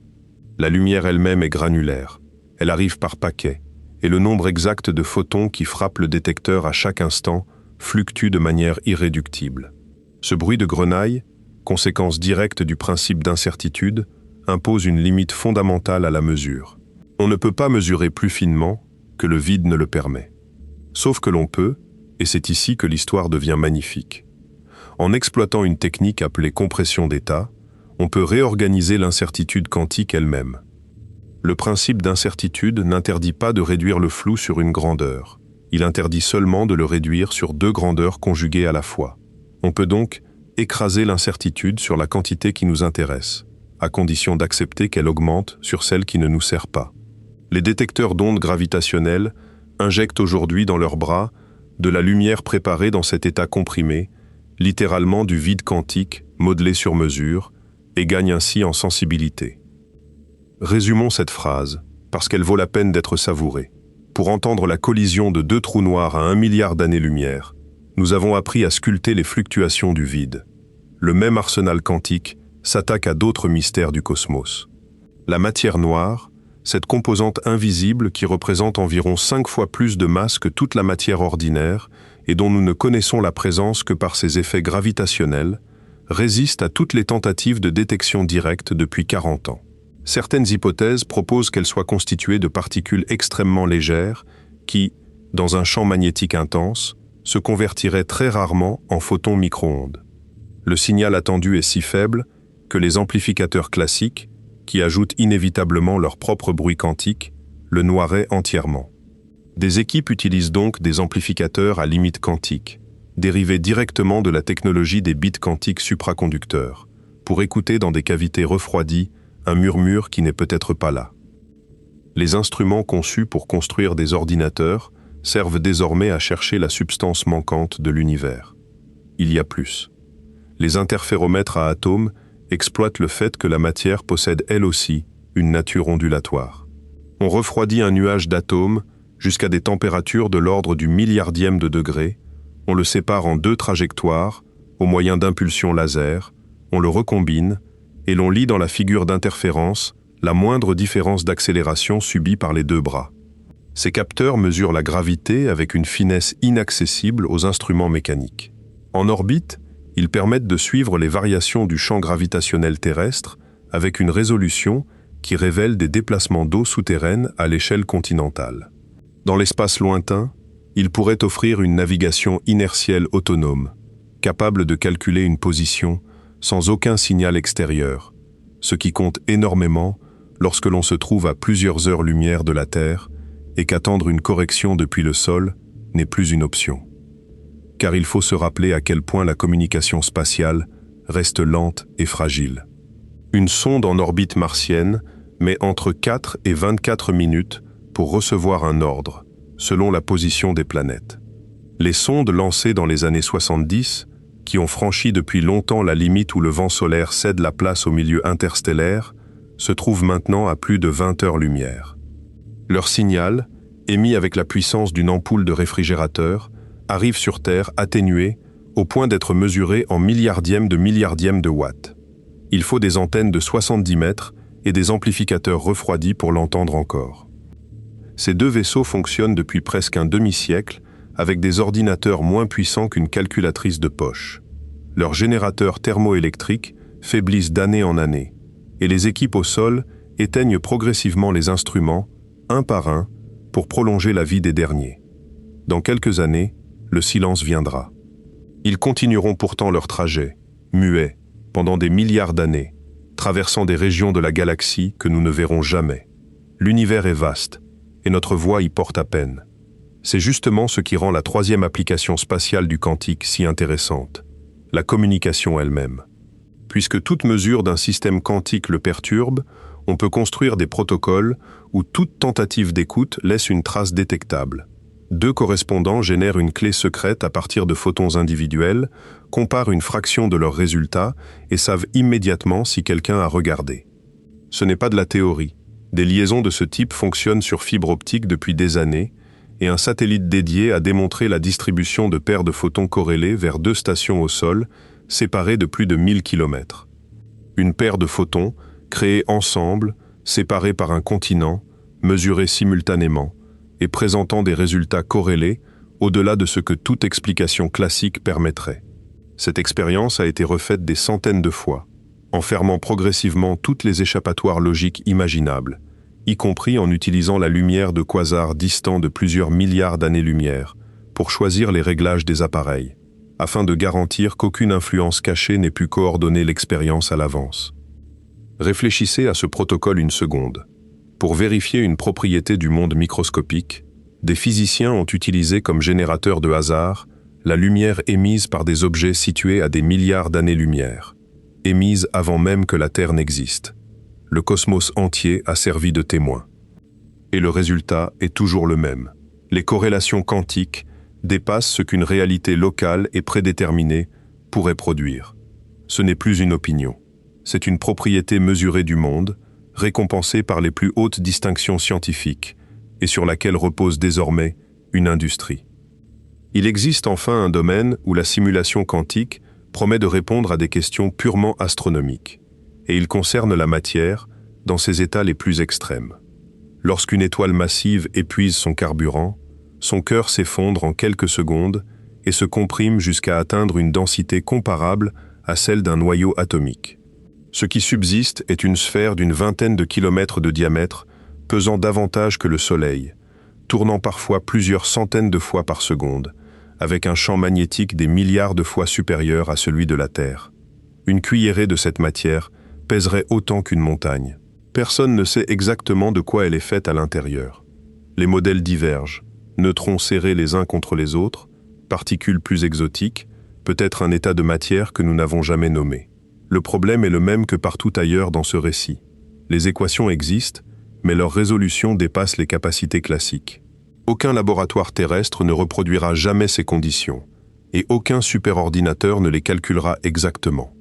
La lumière elle-même est granulaire, elle arrive par paquets, et le nombre exact de photons qui frappent le détecteur à chaque instant fluctue de manière irréductible. Ce bruit de grenaille, conséquence directe du principe d'incertitude, impose une limite fondamentale à la mesure. On ne peut pas mesurer plus finement que le vide ne le permet. Sauf que l'on peut, et c'est ici que l'histoire devient magnifique. En exploitant une technique appelée compression d'état, on peut réorganiser l'incertitude quantique elle-même. Le principe d'incertitude n'interdit pas de réduire le flou sur une grandeur. Il interdit seulement de le réduire sur deux grandeurs conjuguées à la fois. On peut donc écraser l'incertitude sur la quantité qui nous intéresse, à condition d'accepter qu'elle augmente sur celle qui ne nous sert pas. Les détecteurs d'ondes gravitationnelles injectent aujourd'hui dans leurs bras de la lumière préparée dans cet état comprimé, littéralement du vide quantique modelé sur mesure, et gagnent ainsi en sensibilité. Résumons cette phrase, parce qu'elle vaut la peine d'être savourée. Pour entendre la collision de deux trous noirs à 1 milliard d'années-lumière, nous avons appris à sculpter les fluctuations du vide. Le même arsenal quantique s'attaque à d'autres mystères du cosmos. La matière noire, cette composante invisible qui représente environ 5 fois plus de masse que toute la matière ordinaire et dont nous ne connaissons la présence que par ses effets gravitationnels, résiste à toutes les tentatives de détection directe depuis 40 ans. Certaines hypothèses proposent qu'elle soit constituée de particules extrêmement légères qui, dans un champ magnétique intense, se convertiraient très rarement en photons micro-ondes. Le signal attendu est si faible que les amplificateurs classiques, qui ajoutent inévitablement leur propre bruit quantique, le noieraient entièrement. Des équipes utilisent donc des amplificateurs à limite quantique, dérivés directement de la technologie des bits quantiques supraconducteurs, pour écouter dans des cavités refroidies un murmure qui n'est peut-être pas là. Les instruments conçus pour construire des ordinateurs servent désormais à chercher la substance manquante de l'univers. Il y a plus. Les interféromètres à atomes exploitent le fait que la matière possède elle aussi une nature ondulatoire. On refroidit un nuage d'atomes jusqu'à des températures de l'ordre du milliardième de degré, on le sépare en deux trajectoires au moyen d'impulsions laser, on le recombine et l'on lit dans la figure d'interférence la moindre différence d'accélération subie par les deux bras. Ces capteurs mesurent la gravité avec une finesse inaccessible aux instruments mécaniques. En orbite, ils permettent de suivre les variations du champ gravitationnel terrestre avec une résolution qui révèle des déplacements d'eau souterraine à l'échelle continentale. Dans l'espace lointain, ils pourraient offrir une navigation inertielle autonome, capable de calculer une position sans aucun signal extérieur, ce qui compte énormément lorsque l'on se trouve à plusieurs heures-lumière de la Terre et qu'attendre une correction depuis le sol n'est plus une option. Car il faut se rappeler à quel point la communication spatiale reste lente et fragile. Une sonde en orbite martienne met entre 4 et 24 minutes pour recevoir un ordre, selon la position des planètes. Les sondes lancées dans les années 70, qui ont franchi depuis longtemps la limite où le vent solaire cède la place au milieu interstellaire, se trouvent maintenant à plus de 20 heures-lumière. Leur signal, émis avec la puissance d'une ampoule de réfrigérateur, arrive sur Terre atténué au point d'être mesuré en milliardième de watts. Il faut des antennes de 70 mètres et des amplificateurs refroidis pour l'entendre encore. Ces deux vaisseaux fonctionnent depuis presque un demi-siècle avec des ordinateurs moins puissants qu'une calculatrice de poche. Leurs générateurs thermoélectriques faiblissent d'année en année, et les équipes au sol éteignent progressivement les instruments, un par un, pour prolonger la vie des derniers. Dans quelques années, le silence viendra. Ils continueront pourtant leur trajet, muets, pendant des milliards d'années, traversant des régions de la galaxie que nous ne verrons jamais. L'univers est vaste, et notre voix y porte à peine. C'est justement ce qui rend la troisième application spatiale du quantique si intéressante, la communication elle-même. Puisque toute mesure d'un système quantique le perturbe, on peut construire des protocoles où toute tentative d'écoute laisse une trace détectable. Deux correspondants génèrent une clé secrète à partir de photons individuels, comparent une fraction de leurs résultats et savent immédiatement si quelqu'un a regardé. Ce n'est pas de la théorie. Des liaisons de ce type fonctionnent sur fibre optique depuis des années, et un satellite dédié a démontré la distribution de paires de photons corrélés vers deux stations au sol, séparées de plus de 1000 km. Une paire de photons, créés ensemble, séparés par un continent, mesurés simultanément, et présentant des résultats corrélés au-delà de ce que toute explication classique permettrait. Cette expérience a été refaite des centaines de fois, en fermant progressivement toutes les échappatoires logiques imaginables, y compris en utilisant la lumière de quasars distants de plusieurs milliards d'années-lumière, pour choisir les réglages des appareils, afin de garantir qu'aucune influence cachée n'ait pu coordonner l'expérience à l'avance. Réfléchissez à ce protocole une seconde. Pour vérifier une propriété du monde microscopique, des physiciens ont utilisé comme générateur de hasard la lumière émise par des objets situés à des milliards d'années-lumière, émise avant même que la Terre n'existe. Le cosmos entier a servi de témoin. Et le résultat est toujours le même. Les corrélations quantiques dépassent ce qu'une réalité locale et prédéterminée pourrait produire. Ce n'est plus une opinion. C'est une propriété mesurée du monde, récompensée par les plus hautes distinctions scientifiques, et sur laquelle repose désormais une industrie. Il existe enfin un domaine où la simulation quantique promet de répondre à des questions purement astronomiques, et il concerne la matière dans ses états les plus extrêmes. Lorsqu'une étoile massive épuise son carburant, son cœur s'effondre en quelques secondes et se comprime jusqu'à atteindre une densité comparable à celle d'un noyau atomique. Ce qui subsiste est une sphère d'une vingtaine de kilomètres de diamètre, pesant davantage que le Soleil, tournant parfois plusieurs centaines de fois par seconde, avec un champ magnétique des milliards de fois supérieur à celui de la Terre. Une cuillerée de cette matière pèserait autant qu'une montagne. Personne ne sait exactement de quoi elle est faite à l'intérieur. Les modèles divergent, neutrons serrés les uns contre les autres, particules plus exotiques, peut-être un état de matière que nous n'avons jamais nommé. Le problème est le même que partout ailleurs dans ce récit. Les équations existent, mais leur résolution dépasse les capacités classiques. Aucun laboratoire terrestre ne reproduira jamais ces conditions, et aucun superordinateur ne les calculera exactement.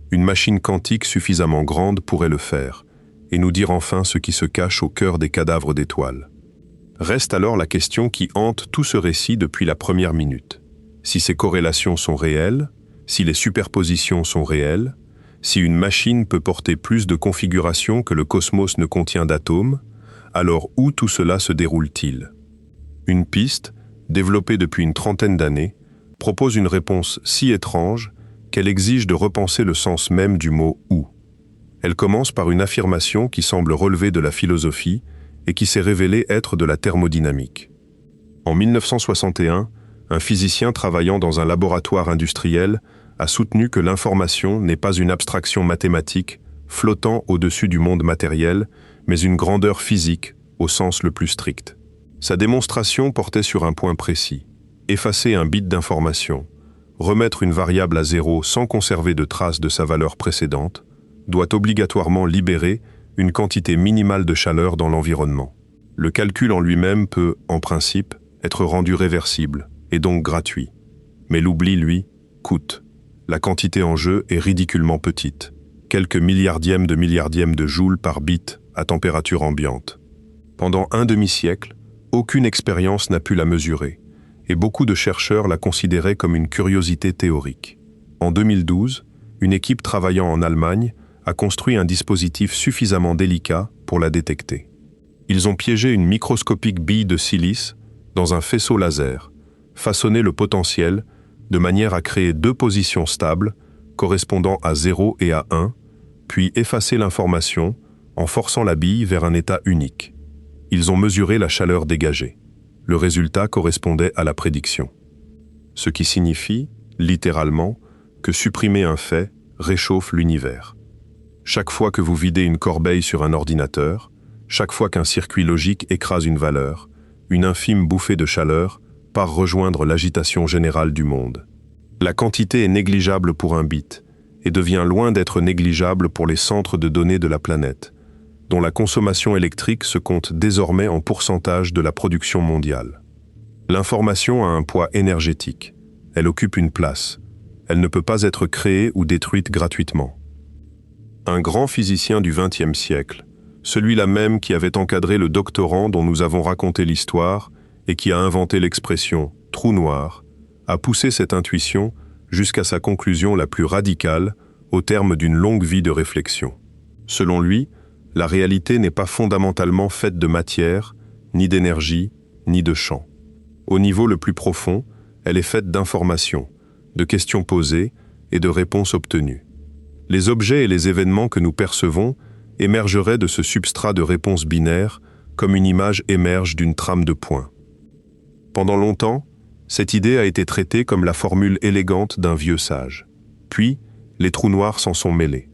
Une machine quantique suffisamment grande pourrait le faire, et nous dire enfin ce qui se cache au cœur des cadavres d'étoiles. Reste alors la question qui hante tout ce récit depuis la première minute. Si ces corrélations sont réelles, si les superpositions sont réelles, si une machine peut porter plus de configurations que le cosmos ne contient d'atomes, alors où tout cela se déroule-t-il? Une piste, développée depuis une trentaine d'années, propose une réponse si étrange qu'elle exige de repenser le sens même du mot « où ». Elle commence par une affirmation qui semble relever de la philosophie et qui s'est révélée être de la thermodynamique. En 1961, un physicien travaillant dans un laboratoire industriel a soutenu que l'information n'est pas une abstraction mathématique flottant au-dessus du monde matériel, mais une grandeur physique au sens le plus strict. Sa démonstration portait sur un point précis: effacer un bit d'information, remettre une variable à zéro sans conserver de traces de sa valeur précédente, doit obligatoirement libérer une quantité minimale de chaleur dans l'environnement. Le calcul en lui-même peut, en principe, être rendu réversible, et donc gratuit. Mais l'oubli, lui, coûte. La quantité en jeu est ridiculement petite, quelques milliardièmes de joules par bit à température ambiante. Pendant un demi-siècle, aucune expérience n'a pu la mesurer, et beaucoup de chercheurs la considéraient comme une curiosité théorique. En 2012, une équipe travaillant en Allemagne a construit un dispositif suffisamment délicat pour la détecter. Ils ont piégé une microscopique bille de silice dans un faisceau laser, façonné le potentiel de manière à créer deux positions stables correspondant à 0 et à 1, puis effacer l'information en forçant la bille vers un état unique. Ils ont mesuré la chaleur dégagée. Le résultat correspondait à la prédiction. Ce qui signifie, littéralement, que supprimer un fait réchauffe l'univers. Chaque fois que vous videz une corbeille sur un ordinateur, chaque fois qu'un circuit logique écrase une valeur, une infime bouffée de chaleur part rejoindre l'agitation générale du monde. La quantité est négligeable pour un bit et devient loin d'être négligeable pour les centres de données de la planète, dont la consommation électrique se compte désormais en pourcentage de la production mondiale. L'information a un poids énergétique. Elle occupe une place. Elle ne peut pas être créée ou détruite gratuitement. Un grand physicien du XXe siècle, celui-là même qui avait encadré le doctorant dont nous avons raconté l'histoire et qui a inventé l'expression « trou noir », a poussé cette intuition jusqu'à sa conclusion la plus radicale au terme d'une longue vie de réflexion. Selon lui, la réalité n'est pas fondamentalement faite de matière, ni d'énergie, ni de champ. Au niveau le plus profond, elle est faite d'informations, de questions posées et de réponses obtenues. Les objets et les événements que nous percevons émergeraient de ce substrat de réponses binaires comme une image émerge d'une trame de points. Pendant longtemps, cette idée a été traitée comme la formule élégante d'un vieux sage. Puis, les trous noirs s'en sont mêlés.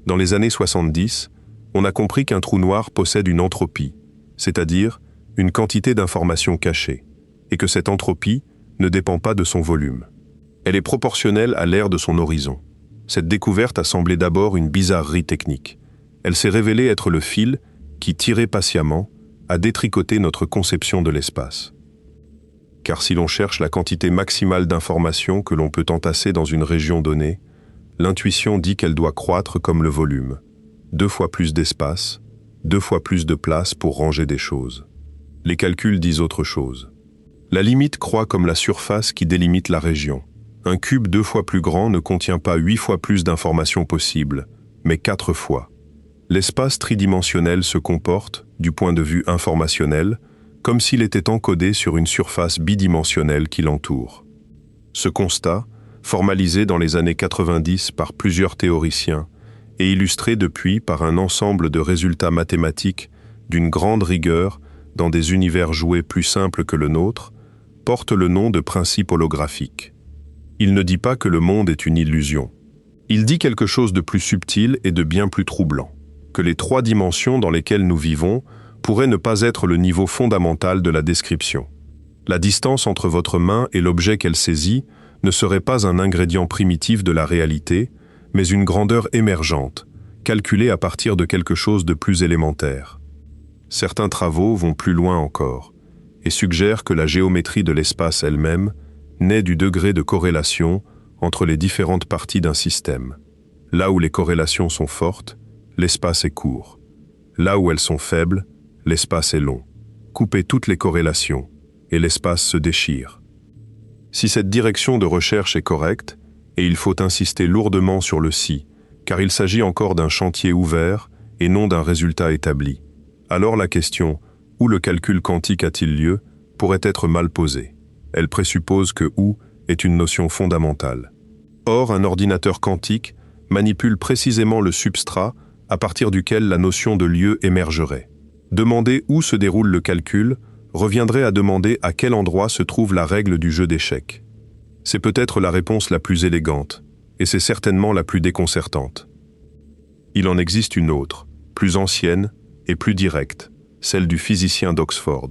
Dans les années 70, on a compris qu'un trou noir possède une entropie, c'est-à-dire une quantité d'informations cachées, et que cette entropie ne dépend pas de son volume. Elle est proportionnelle à l'aire de son horizon. Cette découverte a semblé d'abord une bizarrerie technique. Elle s'est révélée être le fil qui, tiré patiemment, a détricoté notre conception de l'espace. Car si l'on cherche la quantité maximale d'informations que l'on peut entasser dans une région donnée, l'intuition dit qu'elle doit croître comme le volume. 2 fois plus d'espace, 2 fois plus de place pour ranger des choses. Les calculs disent autre chose. La limite croît comme la surface qui délimite la région. Un cube 2 fois plus grand ne contient pas 8 fois plus d'informations possibles, mais 4 fois. L'espace tridimensionnel se comporte, du point de vue informationnel, comme s'il était encodé sur une surface bidimensionnelle qui l'entoure. Ce constat, formalisé dans les années 90 par plusieurs théoriciens et illustré depuis par un ensemble de résultats mathématiques d'une grande rigueur dans des univers joués plus simples que le nôtre, porte le nom de principe holographique. Il ne dit pas que le monde est une illusion. Il dit quelque chose de plus subtil et de bien plus troublant, que les 3 dimensions dans lesquelles nous vivons pourraient ne pas être le niveau fondamental de la description. La distance entre votre main et l'objet qu'elle saisit ne serait pas un ingrédient primitif de la réalité, mais une grandeur émergente, calculée à partir de quelque chose de plus élémentaire. Certains travaux vont plus loin encore et suggèrent que la géométrie de l'espace elle-même naît du degré de corrélation entre les différentes parties d'un système. Là où les corrélations sont fortes, l'espace est court. Là où elles sont faibles, l'espace est long. Coupez toutes les corrélations, et l'espace se déchire. Si cette direction de recherche est correcte, et il faut insister lourdement sur le si, car il s'agit encore d'un chantier ouvert et non d'un résultat établi, alors la question « où le calcul quantique a-t-il lieu ?» pourrait être mal posée. Elle présuppose que « où » est une notion fondamentale. Or, un ordinateur quantique manipule précisément le substrat à partir duquel la notion de lieu émergerait. Demander où se déroule le calcul reviendrait à demander à quel endroit se trouve la règle du jeu d'échecs. C'est peut-être la réponse la plus élégante, et c'est certainement la plus déconcertante. Il en existe une autre, plus ancienne et plus directe, celle du physicien d'Oxford.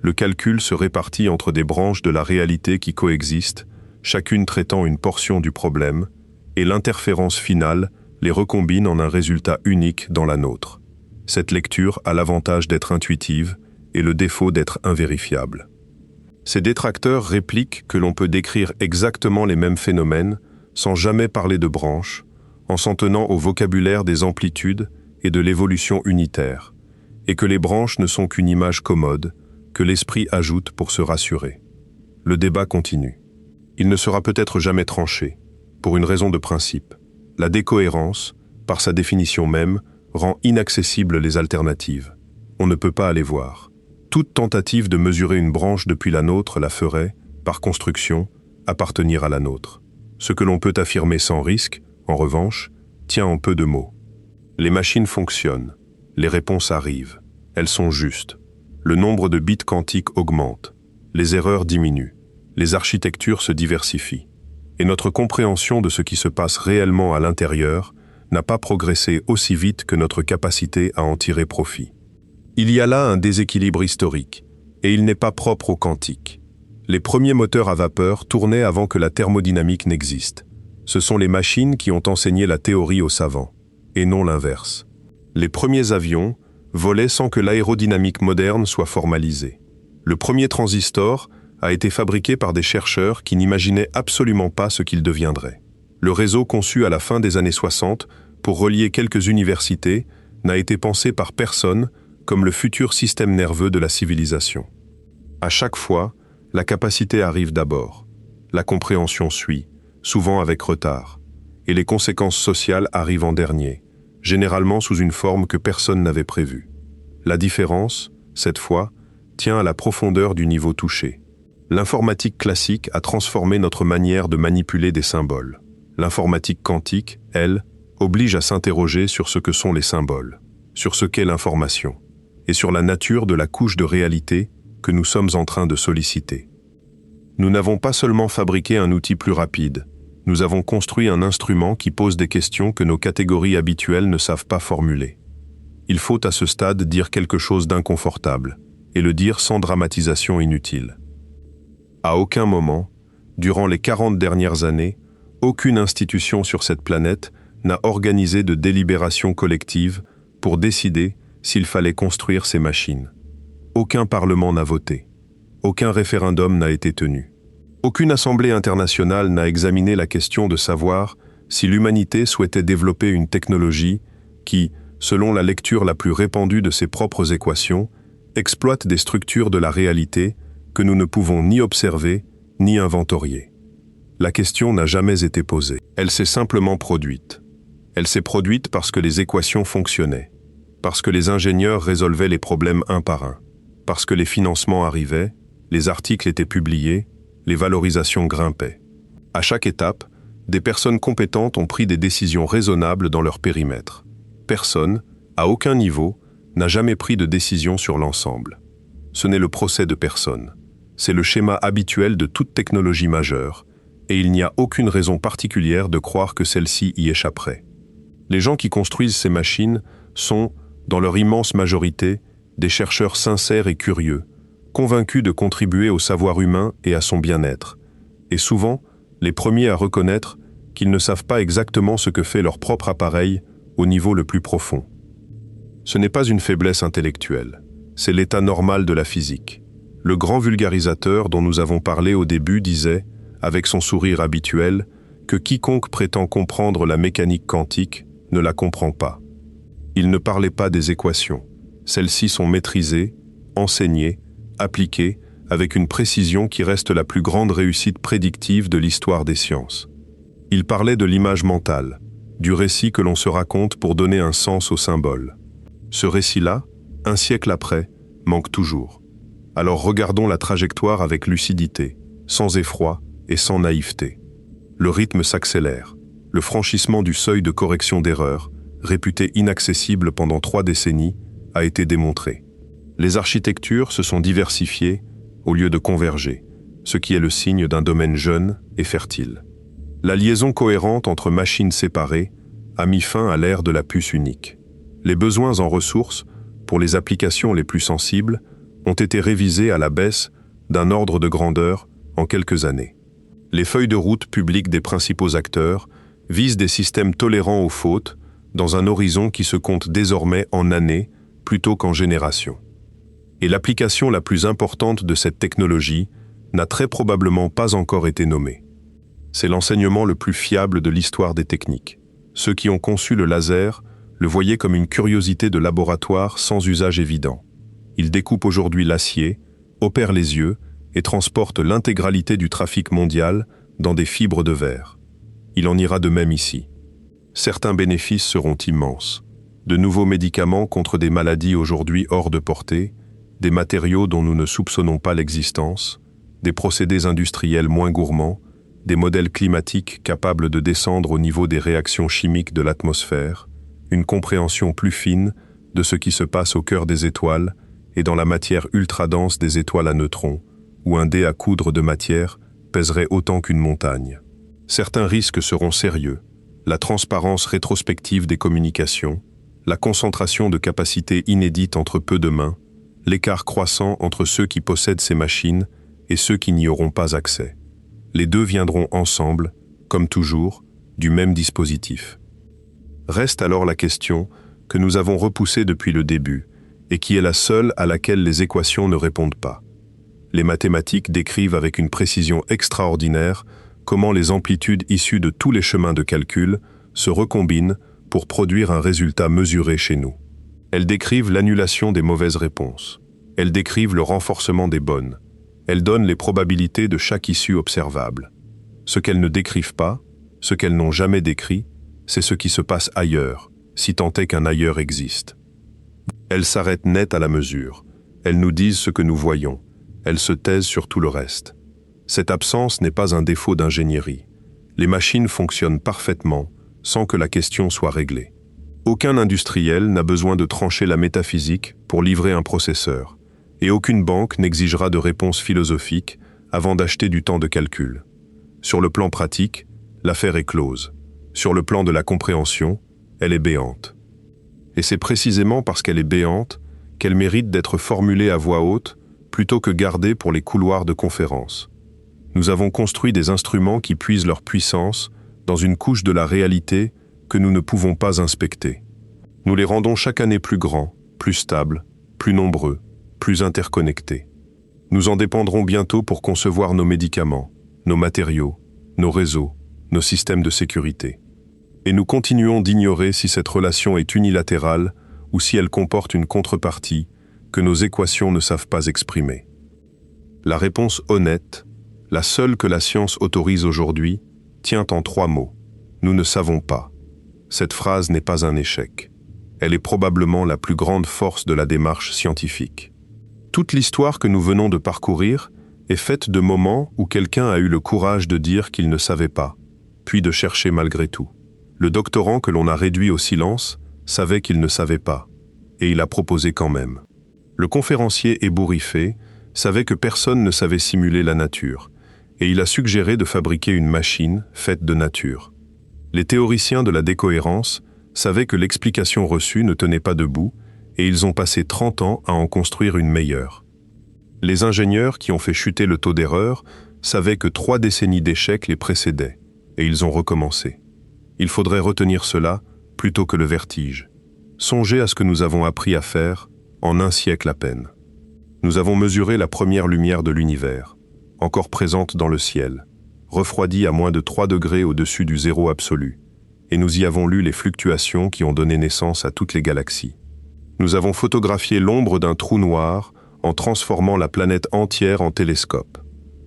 Le calcul se répartit entre des branches de la réalité qui coexistent, chacune traitant une portion du problème, et l'interférence finale les recombine en un résultat unique dans la nôtre. Cette lecture a l'avantage d'être intuitive et le défaut d'être invérifiable. Ces détracteurs répliquent que l'on peut décrire exactement les mêmes phénomènes sans jamais parler de branches, en s'en tenant au vocabulaire des amplitudes et de l'évolution unitaire, et que les branches ne sont qu'une image commode, que l'esprit ajoute pour se rassurer. Le débat continue. Il ne sera peut-être jamais tranché, pour une raison de principe. La décohérence, par sa définition même, rend inaccessibles les alternatives. On ne peut pas aller voir. Toute tentative de mesurer une branche depuis la nôtre la ferait, par construction, appartenir à la nôtre. Ce que l'on peut affirmer sans risque, en revanche, tient en peu de mots. Les machines fonctionnent, les réponses arrivent, elles sont justes. Le nombre de bits quantiques augmente, les erreurs diminuent, les architectures se diversifient. Et notre compréhension de ce qui se passe réellement à l'intérieur n'a pas progressé aussi vite que notre capacité à en tirer profit. Il y a là un déséquilibre historique, et il n'est pas propre au quantique. Les premiers moteurs à vapeur tournaient avant que la thermodynamique n'existe. Ce sont les machines qui ont enseigné la théorie aux savants, et non l'inverse. Les premiers avions volaient sans que l'aérodynamique moderne soit formalisée. Le premier transistor a été fabriqué par des chercheurs qui n'imaginaient absolument pas ce qu'il deviendrait. Le réseau conçu à la fin des années 60 pour relier quelques universités n'a été pensé par personne comme le futur système nerveux de la civilisation. À chaque fois, la capacité arrive d'abord. La compréhension suit, souvent avec retard. Et les conséquences sociales arrivent en dernier, généralement sous une forme que personne n'avait prévue. La différence, cette fois, tient à la profondeur du niveau touché. L'informatique classique a transformé notre manière de manipuler des symboles. L'informatique quantique, elle, oblige à s'interroger sur ce que sont les symboles, sur ce qu'est l'information, et sur la nature de la couche de réalité que nous sommes en train de solliciter. Nous n'avons pas seulement fabriqué un outil plus rapide, nous avons construit un instrument qui pose des questions que nos catégories habituelles ne savent pas formuler. Il faut à ce stade dire quelque chose d'inconfortable, et le dire sans dramatisation inutile. À aucun moment, durant les 40 dernières années, aucune institution sur cette planète n'a organisé de délibération collective pour décider s'il fallait construire ces machines. Aucun parlement n'a voté. Aucun référendum n'a été tenu. Aucune assemblée internationale n'a examiné la question de savoir si l'humanité souhaitait développer une technologie qui, selon la lecture la plus répandue de ses propres équations, exploite des structures de la réalité que nous ne pouvons ni observer ni inventorier. La question n'a jamais été posée. Elle s'est simplement produite. Elle s'est produite parce que les équations fonctionnaient, parce que les ingénieurs résolvaient les problèmes un par un, parce que les financements arrivaient, les articles étaient publiés, les valorisations grimpaient. À chaque étape, des personnes compétentes ont pris des décisions raisonnables dans leur périmètre. Personne, à aucun niveau, n'a jamais pris de décision sur l'ensemble. Ce n'est le procès de personne. C'est le schéma habituel de toute technologie majeure, et il n'y a aucune raison particulière de croire que celle-ci y échapperait. Les gens qui construisent ces machines sont, dans leur immense majorité, des chercheurs sincères et curieux, convaincus de contribuer au savoir humain et à son bien-être, et souvent les premiers à reconnaître qu'ils ne savent pas exactement ce que fait leur propre appareil au niveau le plus profond. Ce n'est pas une faiblesse intellectuelle, c'est l'état normal de la physique. Le grand vulgarisateur dont nous avons parlé au début disait, avec son sourire habituel, que quiconque prétend comprendre la mécanique quantique ne la comprend pas. Il ne parlait pas des équations. Celles-ci sont maîtrisées, enseignées, appliquées, avec une précision qui reste la plus grande réussite prédictive de l'histoire des sciences. Il parlait de l'image mentale, du récit que l'on se raconte pour donner un sens au symbole. Ce récit-là, un siècle après, manque toujours. Alors regardons la trajectoire avec lucidité, sans effroi et sans naïveté. Le rythme s'accélère. Le franchissement du seuil de correction d'erreur, réputé inaccessible pendant 3 décennies, a été démontré. Les architectures se sont diversifiées au lieu de converger, ce qui est le signe d'un domaine jeune et fertile. La liaison cohérente entre machines séparées a mis fin à l'ère de la puce unique. Les besoins en ressources, pour les applications les plus sensibles, ont été révisés à la baisse d'un ordre de grandeur en quelques années. Les feuilles de route publiques des principaux acteurs visent des systèmes tolérants aux fautes dans un horizon qui se compte désormais en années plutôt qu'en générations. Et l'application la plus importante de cette technologie n'a très probablement pas encore été nommée. C'est l'enseignement le plus fiable de l'histoire des techniques. Ceux qui ont conçu le laser le voyaient comme une curiosité de laboratoire sans usage évident. Il découpe aujourd'hui l'acier, opère les yeux et transporte l'intégralité du trafic mondial dans des fibres de verre. Il en ira de même ici. Certains bénéfices seront immenses. De nouveaux médicaments contre des maladies aujourd'hui hors de portée, des matériaux dont nous ne soupçonnons pas l'existence, des procédés industriels moins gourmands, des modèles climatiques capables de descendre au niveau des réactions chimiques de l'atmosphère, une compréhension plus fine de ce qui se passe au cœur des étoiles et dans la matière ultra-dense des étoiles à neutrons, où un dé à coudre de matière pèserait autant qu'une montagne. Certains risques seront sérieux, la transparence rétrospective des communications, la concentration de capacités inédites entre peu de mains, l'écart croissant entre ceux qui possèdent ces machines et ceux qui n'y auront pas accès. Les deux viendront ensemble, comme toujours, du même dispositif. Reste alors la question que nous avons repoussée depuis le début et qui est la seule à laquelle les équations ne répondent pas. Les mathématiques décrivent avec une précision extraordinaire comment les amplitudes issues de tous les chemins de calcul se recombinent pour produire un résultat mesuré chez nous. Elles décrivent l'annulation des mauvaises réponses. Elles décrivent le renforcement des bonnes. Elles donnent les probabilités de chaque issue observable. Ce qu'elles ne décrivent pas, ce qu'elles n'ont jamais décrit, c'est ce qui se passe ailleurs, si tant est qu'un ailleurs existe. Elles s'arrêtent net à la mesure. Elles nous disent ce que nous voyons. Elles se taisent sur tout le reste. Cette absence n'est pas un défaut d'ingénierie. Les machines fonctionnent parfaitement sans que la question soit réglée. Aucun industriel n'a besoin de trancher la métaphysique pour livrer un processeur, et aucune banque n'exigera de réponse philosophique avant d'acheter du temps de calcul. Sur le plan pratique, l'affaire est close. Sur le plan de la compréhension, elle est béante. Et c'est précisément parce qu'elle est béante qu'elle mérite d'être formulée à voix haute plutôt que gardée pour les couloirs de conférence. Nous avons construit des instruments qui puisent leur puissance dans une couche de la réalité que nous ne pouvons pas inspecter. Nous les rendons chaque année plus grands, plus stables, plus nombreux, plus interconnectés. Nous en dépendrons bientôt pour concevoir nos médicaments, nos matériaux, nos réseaux, nos systèmes de sécurité. Et nous continuons d'ignorer si cette relation est unilatérale ou si elle comporte une contrepartie que nos équations ne savent pas exprimer. La réponse honnête, la seule que la science autorise aujourd'hui, tient en 3 mots. Nous ne savons pas. Cette phrase n'est pas un échec. Elle est probablement la plus grande force de la démarche scientifique. Toute l'histoire que nous venons de parcourir est faite de moments où quelqu'un a eu le courage de dire qu'il ne savait pas, puis de chercher malgré tout. Le doctorant que l'on a réduit au silence savait qu'il ne savait pas, et il a proposé quand même. Le conférencier ébouriffé savait que personne ne savait simuler la nature, et il a suggéré de fabriquer une machine faite de nature. Les théoriciens de la décohérence savaient que l'explication reçue ne tenait pas debout, et ils ont passé 30 ans à en construire une meilleure. Les ingénieurs qui ont fait chuter le taux d'erreur savaient que 3 décennies d'échecs les précédaient, et ils ont recommencé. Il faudrait retenir cela plutôt que le vertige. Songez à ce que nous avons appris à faire en 1 siècle à peine. Nous avons mesuré la première lumière de l'univers, encore présente dans le ciel, refroidie à moins de 3 degrés au-dessus du zéro absolu, et nous y avons lu les fluctuations qui ont donné naissance à toutes les galaxies. Nous avons photographié l'ombre d'un trou noir en transformant la planète entière en télescope.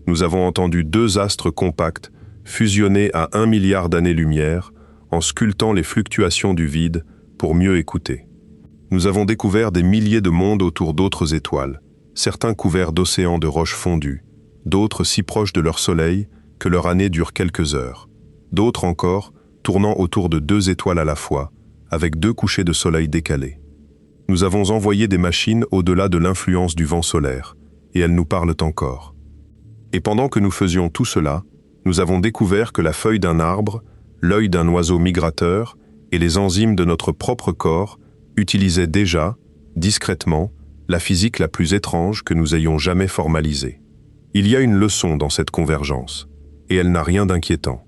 Nous avons entendu 2 astres compacts fusionnés à 1 milliard d'années-lumière en sculptant les fluctuations du vide pour mieux écouter. Nous avons découvert des milliers de mondes autour d'autres étoiles, certains couverts d'océans de roches fondues, d'autres si proches de leur soleil que leur année dure quelques heures, d'autres encore tournant autour de 2 étoiles à la fois, avec 2 couchers de soleil décalés. Nous avons envoyé des machines au-delà de l'influence du vent solaire, et elles nous parlent encore. Et pendant que nous faisions tout cela, nous avons découvert que la feuille d'un arbre, l'œil d'un oiseau migrateur et les enzymes de notre propre corps utilisaient déjà, discrètement, la physique la plus étrange que nous ayons jamais formalisée. Il y a une leçon dans cette convergence, et elle n'a rien d'inquiétant.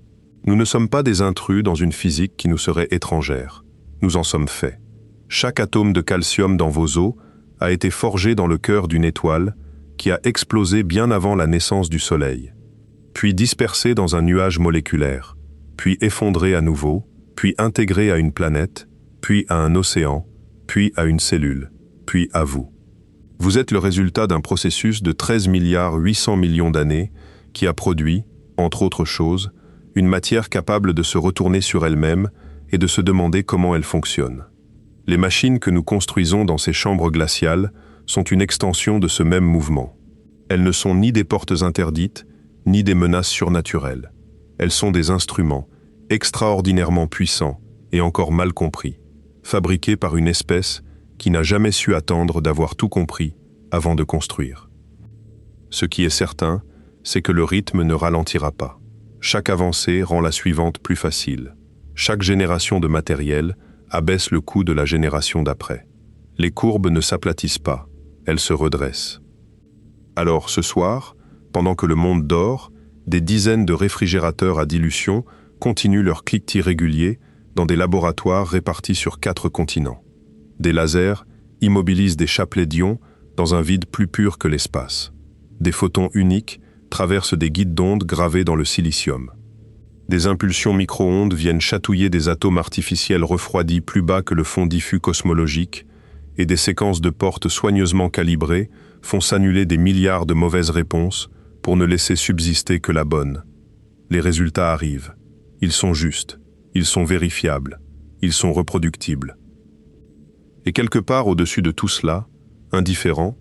Nous ne sommes pas des intrus dans une physique qui nous serait étrangère. Nous en sommes faits. Chaque atome de calcium dans vos os a été forgé dans le cœur d'une étoile qui a explosé bien avant la naissance du Soleil, puis dispersé dans un nuage moléculaire, puis effondré à nouveau, puis intégré à une planète, puis à un océan, puis à une cellule, puis à vous. Vous êtes le résultat d'un processus de 13 800 millions d'années qui a produit, entre autres choses, une matière capable de se retourner sur elle-même et de se demander comment elle fonctionne. Les machines que nous construisons dans ces chambres glaciales sont une extension de ce même mouvement. Elles ne sont ni des portes interdites, ni des menaces surnaturelles. Elles sont des instruments extraordinairement puissants et encore mal compris, fabriqués par une espèce qui n'a jamais su attendre d'avoir tout compris avant de construire. Ce qui est certain, c'est que le rythme ne ralentira pas. Chaque avancée rend la suivante plus facile. Chaque génération de matériel abaisse le coût de la génération d'après. Les courbes ne s'aplatissent pas, elles se redressent. Alors ce soir, pendant que le monde dort, des dizaines de réfrigérateurs à dilution continuent leur cliquetis régulier dans des laboratoires répartis sur 4 continents. Des lasers immobilisent des chapelets d'ions dans un vide plus pur que l'espace. des photons uniques traversent des guides d'ondes gravés dans le silicium. Des impulsions micro-ondes viennent chatouiller des atomes artificiels refroidis plus bas que le fond diffus cosmologique, et des séquences de portes soigneusement calibrées font s'annuler des milliards de mauvaises réponses pour ne laisser subsister que la bonne. Les résultats arrivent. Ils sont justes, ils sont vérifiables, ils sont reproductibles. Et quelque part au-dessus de tout cela, indifférent,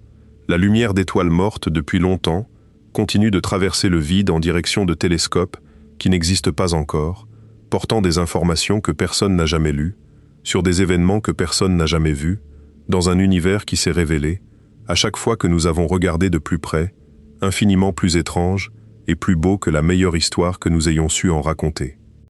la lumière d'étoiles mortes depuis longtemps continue de traverser le vide en direction de télescopes qui n'existent pas encore, portant des informations que personne n'a jamais lues, sur des événements que personne n'a jamais vus, dans un univers qui s'est révélé, à chaque fois que nous avons regardé de plus près, infiniment plus étrange et plus beau que la meilleure histoire que nous ayons su en raconter.